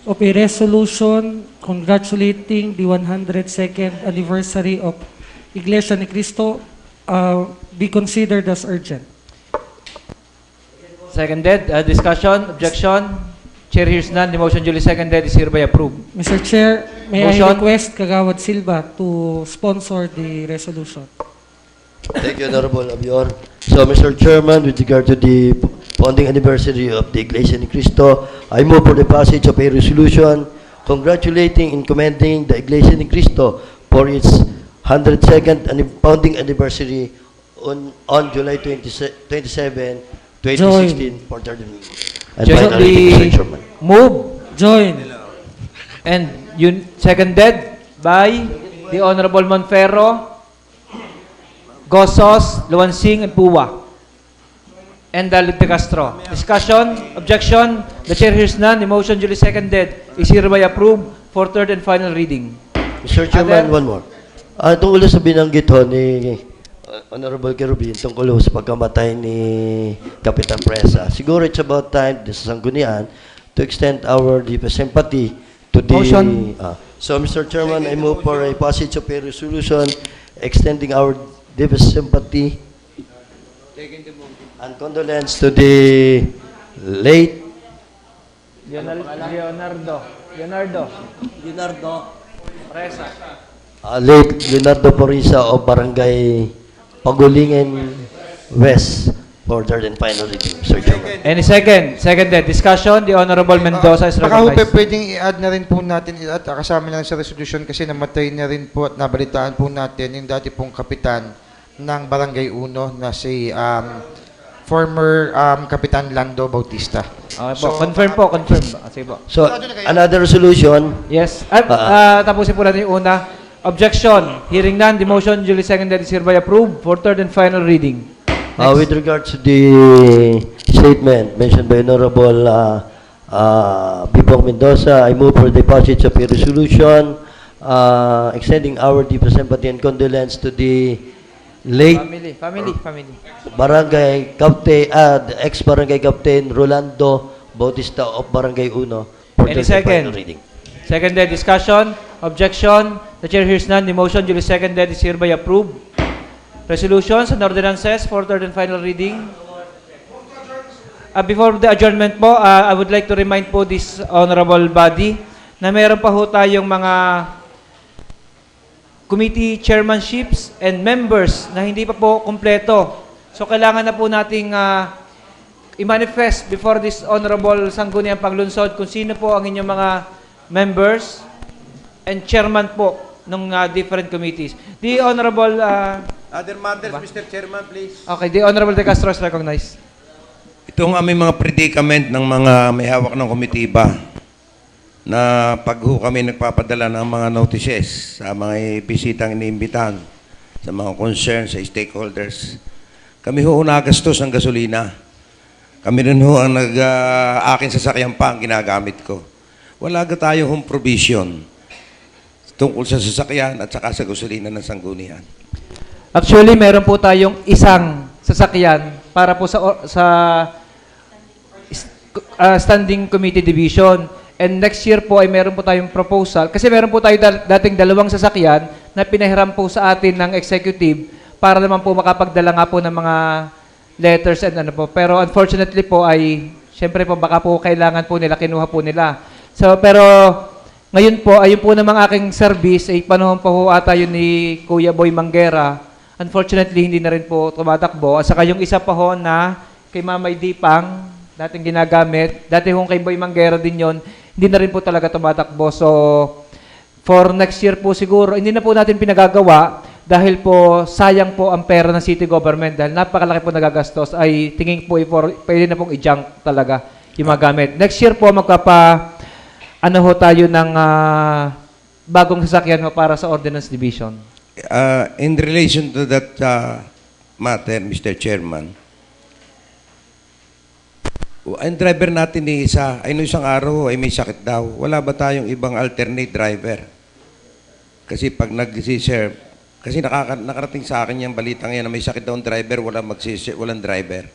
of a resolution congratulating the 102nd anniversary of Iglesia ni Cristo be considered as urgent. Seconded, discussion, objection. Chair hears none. The motion duly seconded is hereby approved. Mr. Chair, may Motion. I request Kagawad Silva to sponsor the resolution. Thank you, Honorable Abior. So, Mr. Chairman, with regard to the founding anniversary of the Iglesia ni Cristo, I move for the passage of a resolution congratulating and commending the Iglesia ni Cristo for its 102nd founding anniversary on July 27, 2016 for third reading. And final reading, Mr. Chairman. Move. Join. And seconded by the Honorable Monferro, Gosos, Luansing, and Puwa. And Dalit de Castro. Discussion, objection. The chair hears none. The motion duly seconded is hereby approved for third and final reading. Mr. Chairman, one more. Tungkol sa binanggit ho ni Honorable Kerubin, tungkol ho sa pagkamatay ni Kapitan Presa. Siguro it's about time sa Sanggunian to extend our deepest sympathy to the... Motion. So, Mr. Chairman, I move for a passage of a resolution extending our deepest sympathy and condolence to the late Leonardo Presa. late Leonardo Porisa of Barangay Pagulingen West for third and final reading, Mr. Chairman. Any second? Seconded. Discussion. The Honorable Mendoza is Baka ho recognized. pwedeng i-add na rin po natin at kasama na rin sa resolution kasi namatay na rin po at nabalitaan po natin yung dati pong kapitan ng Barangay Uno na si former Kapitan Lando Bautista. Okay po. Confirm po. Confirm. Sige po. So, another resolution. Yes. Tapusin po natin yung una. Objection. Hearing none, the motion duly seconded is hereby approved for third and final reading. With regards to the statement mentioned by Honorable Bipong Mendoza, I move for the passage of a resolution extending our deepest sympathy and condolence to the late Family. Barangay Captain, the ex-Barangay Captain Rolando Bautista of Barangay Uno for Any third and final second? reading. Seconded. Discussion. Objection. The chair hears none. The motion duly seconded is hereby approved. Resolutions and ordinances for third and final reading. Before the adjournment po, I would like to remind po this honorable body na meron pa ho tayong mga committee chairmanships and members na hindi pa po kumpleto. So kailangan na po nating i-manifest before this honorable Sangguniang Paglunsod kung sino po ang inyong mga members and chairman po ng different committees. The honorable... Other matters, Mr. Chairman, please. Okay, the honorable De Castro is recognized. Itong aming mga predicament ng mga may hawak ng komitiba na pag kami nagpapadala ng mga notices sa mga bisitang iniimbitahan, sa mga concerns, sa stakeholders, kami ho nagastos ang gasolina. Kami rin ho ang aking sasakyan pa ang ginagamit ko. Wala ga tayo hong provision tungkol sa sasakyan at saka sa gasolina ng Sanggunian. Actually, meron po tayong isang sasakyan para po sa standing committee division. And next year po ay meron po tayong proposal. Kasi meron po tayo dating dalawang sasakyan na pinahiram po sa atin ng executive para naman po makapagdala nga po ng mga letters and ano po. Pero unfortunately po ay, syempre po baka po kailangan po nila, kinuha po nila. So, pero ngayon po, ayun po namang aking service, ay panahon pa ho ata yun ni Kuya Boy Manguera. Unfortunately, hindi na rin po tumatakbo. At saka yung isa pa ho na kay Mamay Dipang, dating ginagamit. Dati hong kay Boy Manguera din yon, hindi na rin po talaga tumatakbo. So, for next year po siguro, hindi na po natin pinagagawa dahil po sayang po ang pera ng city government. Dahil napakalaki po nagagastos, ay tingin po pwede na pong i-junk talaga yung mga gamit. Next year po, ano ho tayo ng bagong sasakyan ho para sa Ordinance Division. In relation to that matter, Mr. Chairman, ang driver natin ni isa, ay nung isang araw ay may sakit daw. Wala ba tayong ibang alternate driver? Kasi pag nag-serve, kasi nakarating sa akin yung balitang yan na may sakit daw ang driver, walang driver.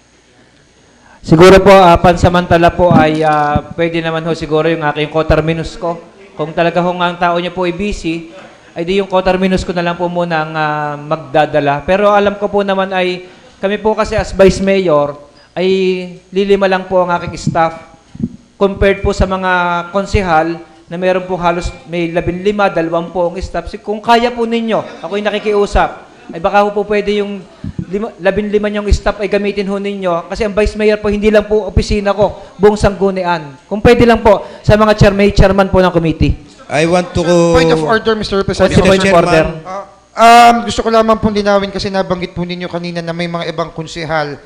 Siguro po, pansamantala po ay pwede naman ho siguro yung aking coterminus ko. Kung talaga ho nga ang tao niya po ay busy, ay di yung coterminus ko na lang po muna ang magdadala. Pero alam ko po naman ay, kami po kasi as Vice Mayor, ay lilima lang po ang aking staff. Compared po sa mga konsehal, na meron po halos may 15, 20 ang staff. Kung kaya po ninyo, ako'y nakikiusap, ay baka ho po pwede yung 15 niyong staff ay gamitin ho ninyo. Kasi ang Vice Mayor po, hindi lang po opisina ko, buong Sanggunian. Kung pwede lang po sa mga chairman po ng committee. I want to... Point of order, Mr. Representative. Point of order. Gusto ko lamang pong linawin kasi nabanggit po ninyo kanina na may mga ibang konsehal.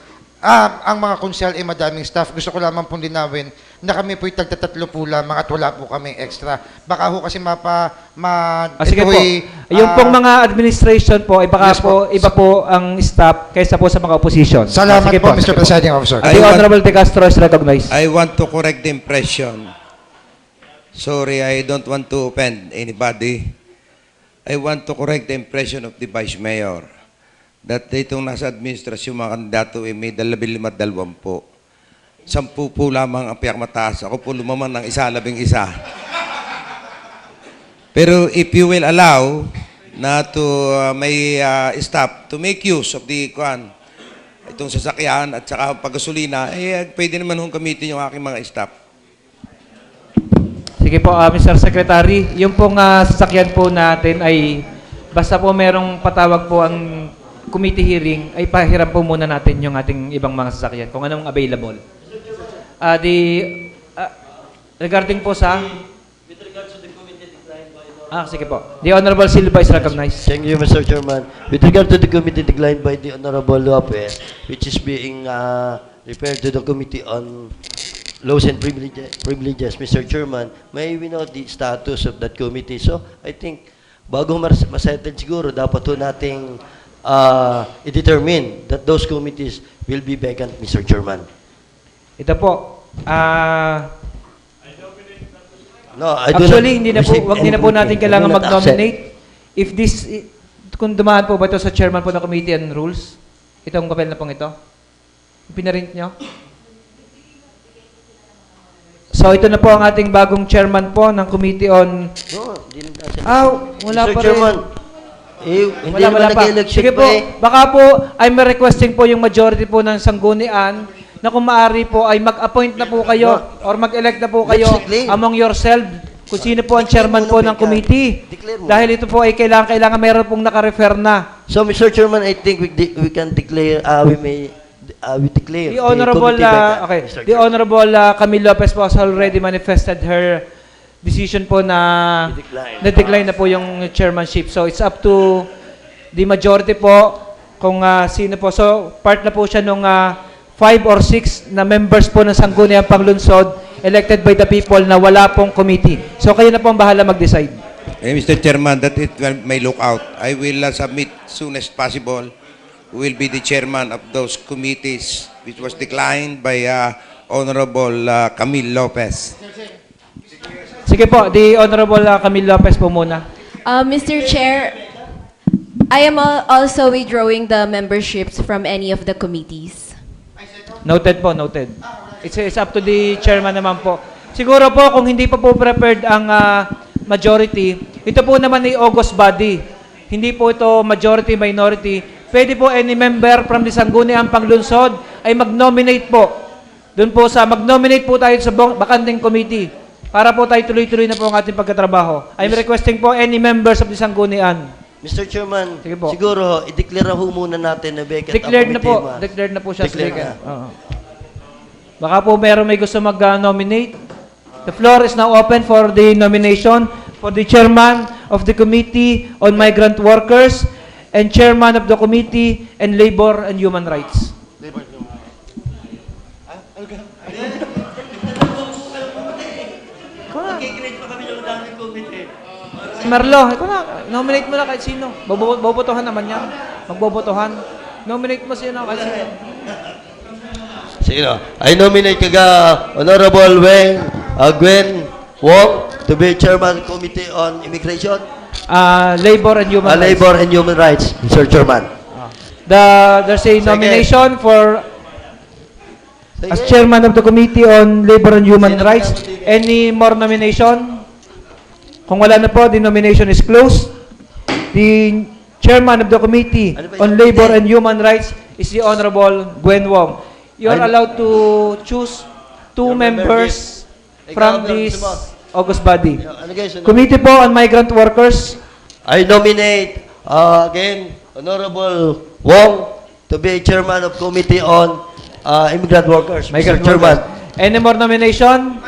Ang mga konsehal ay madaming staff. Gusto ko lamang pong linawin na kami po'y tagtatatlo po lamang at wala po kami extra. Baka ho kasi sige po. Yung pong mga administration po, ay baka yes, po, iba po ang staff kaysa po sa mga opposition. Salamat po, Mr. Presiding Officer. The Honorable De Castro is recognized. I want to correct the impression. Sorry, I don't want to offend anybody. I want to correct the impression of the Vice Mayor that itong nasa administrasyon mga kandidato may 15-20. 10 po lamang ang pinakamataas. Ako po lumaman ng 11. Pero if you will allow na to may staff to make use of the itong sasakyan at saka paggasolina, pwede naman hong gamitin yung aking mga staff. Sige po, Mr. Secretary, yung pong sasakyan po natin ay basta po merong patawag po ang committee hearing, ay pahiram po muna natin yung ating ibang mga sasakyan, kung anong available. Regarding po sa... sige po. The Honorable Silva is recognized. Thank you, Mr. Chairman. With regard to the committee declined by the Honorable Lopez, which is being referred to the Committee on Laws and Privileges, Mr. Chairman, may we know the status of that committee? So, I think, bago masettle siguro, dapat po nating i-determine that those committees will be vacant, Mr. Chairman. Ito po, No, I do actually, not hindi na po, receive wag din na po natin anything. kailangan I do not mag-nominate. If this, kung dumaan po ba ito sa chairman po ng Committee on Rules, itong papel na pong ito, pinarint nyo? So, ito na po ang ating bagong chairman po ng Committee on... No, hindi na. Wala Mr. pa rin. Chairman, hindi Wala naman pa. nag-election Sige pa po, eh. baka po, I'm requesting po yung majority po ng sanggunian na kung maaari po ay mag-appoint na po kayo or mag-elect na po kayo Let's declare. among yourself kung sino po ang chairman po ng committee. Dahil ito po ay kailangan meron pong naka-refer na. So, Mr. Chairman, I think we can declare, we declare The Honorable, committee vacant, Mr. The Honorable Camille Lopez po has already manifested her decision po na na-decline na po yung chairmanship. So, it's up to the majority po kung sino po. So, part na po siya nung 5 or 6 na members po ng Sangguniang Panglunsod elected by the people na wala pong committee. So, kayo na po ang bahala mag-decide. Mr. Chairman, that it may look out. I will submit soon as possible who will be the chairman of those committees which was declined by Honorable Camille Lopez. Sige po, the Honorable Camille Lopez po muna. Mr. Chair, I am also withdrawing the memberships from any of the committees. Noted po, noted. It's up to the chairman naman po. Siguro po, kung hindi pa po prepared ang majority, ito po naman ay August body. Hindi po ito majority, minority. Pwede po any member from the Sangguniang Panglunsod ay mag-nominate po. Doon po mag-nominate po tayo sa bakanting committee para po tayo tuloy-tuloy na po ang ating pagkatrabaho. I'm requesting po any members of the Sanggunian. Mr. Chairman, Sige po. siguro, i-declare ho muna natin na vacant Declared na ang po. committee. Declared na po siya. Declared sa vacant. Baka po meron may gusto mag-nominate. The floor is now open for the nomination for the chairman of the Committee on Migrant Workers and chairman of the Committee on Labor and Human Rights. Marlo, ikaw na, nominate mo na kahit sino. Bobotohan naman yan. Magbobotohan. Nominate mo sino kahit sino. Sino? I nominate Honorable Gwen Wong to be Chairman Committee on Immigration. Labor and Human Rights. Labor and Human Rights, Mr. Chairman. There's a nomination for as chairman of the Committee on Labor and Human Rights. Any more nomination? Kung wala na po, the nomination is closed. The chairman of the Committee on Labor and Human Rights is the Honorable Gwen Wong. You are allowed to choose 2 members from this August body. Committee po on Migrant Workers. I nominate again Honorable Wong to be Chairman of Committee on Immigrant Workers, Migrant Mr. Chairman. Workers. Any more nomination?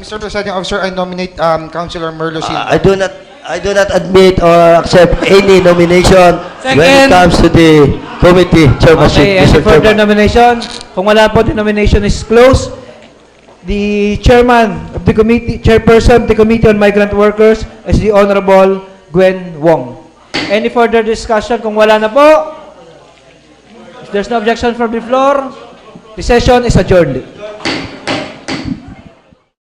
Mr. Presiding Officer, I nominate Councilor Merlo Silva. I do not admit or accept any nomination when it comes to the committee chairmanship, Okay, any Mr. further Chairman. nomination? Kung wala po, the nomination is closed. The chairman of the committee, chairperson of the Committee on Migrant Workers is the Honorable Gwen Wong. Any further discussion? Kung wala na po, if there's no objection from the floor, the session is adjourned.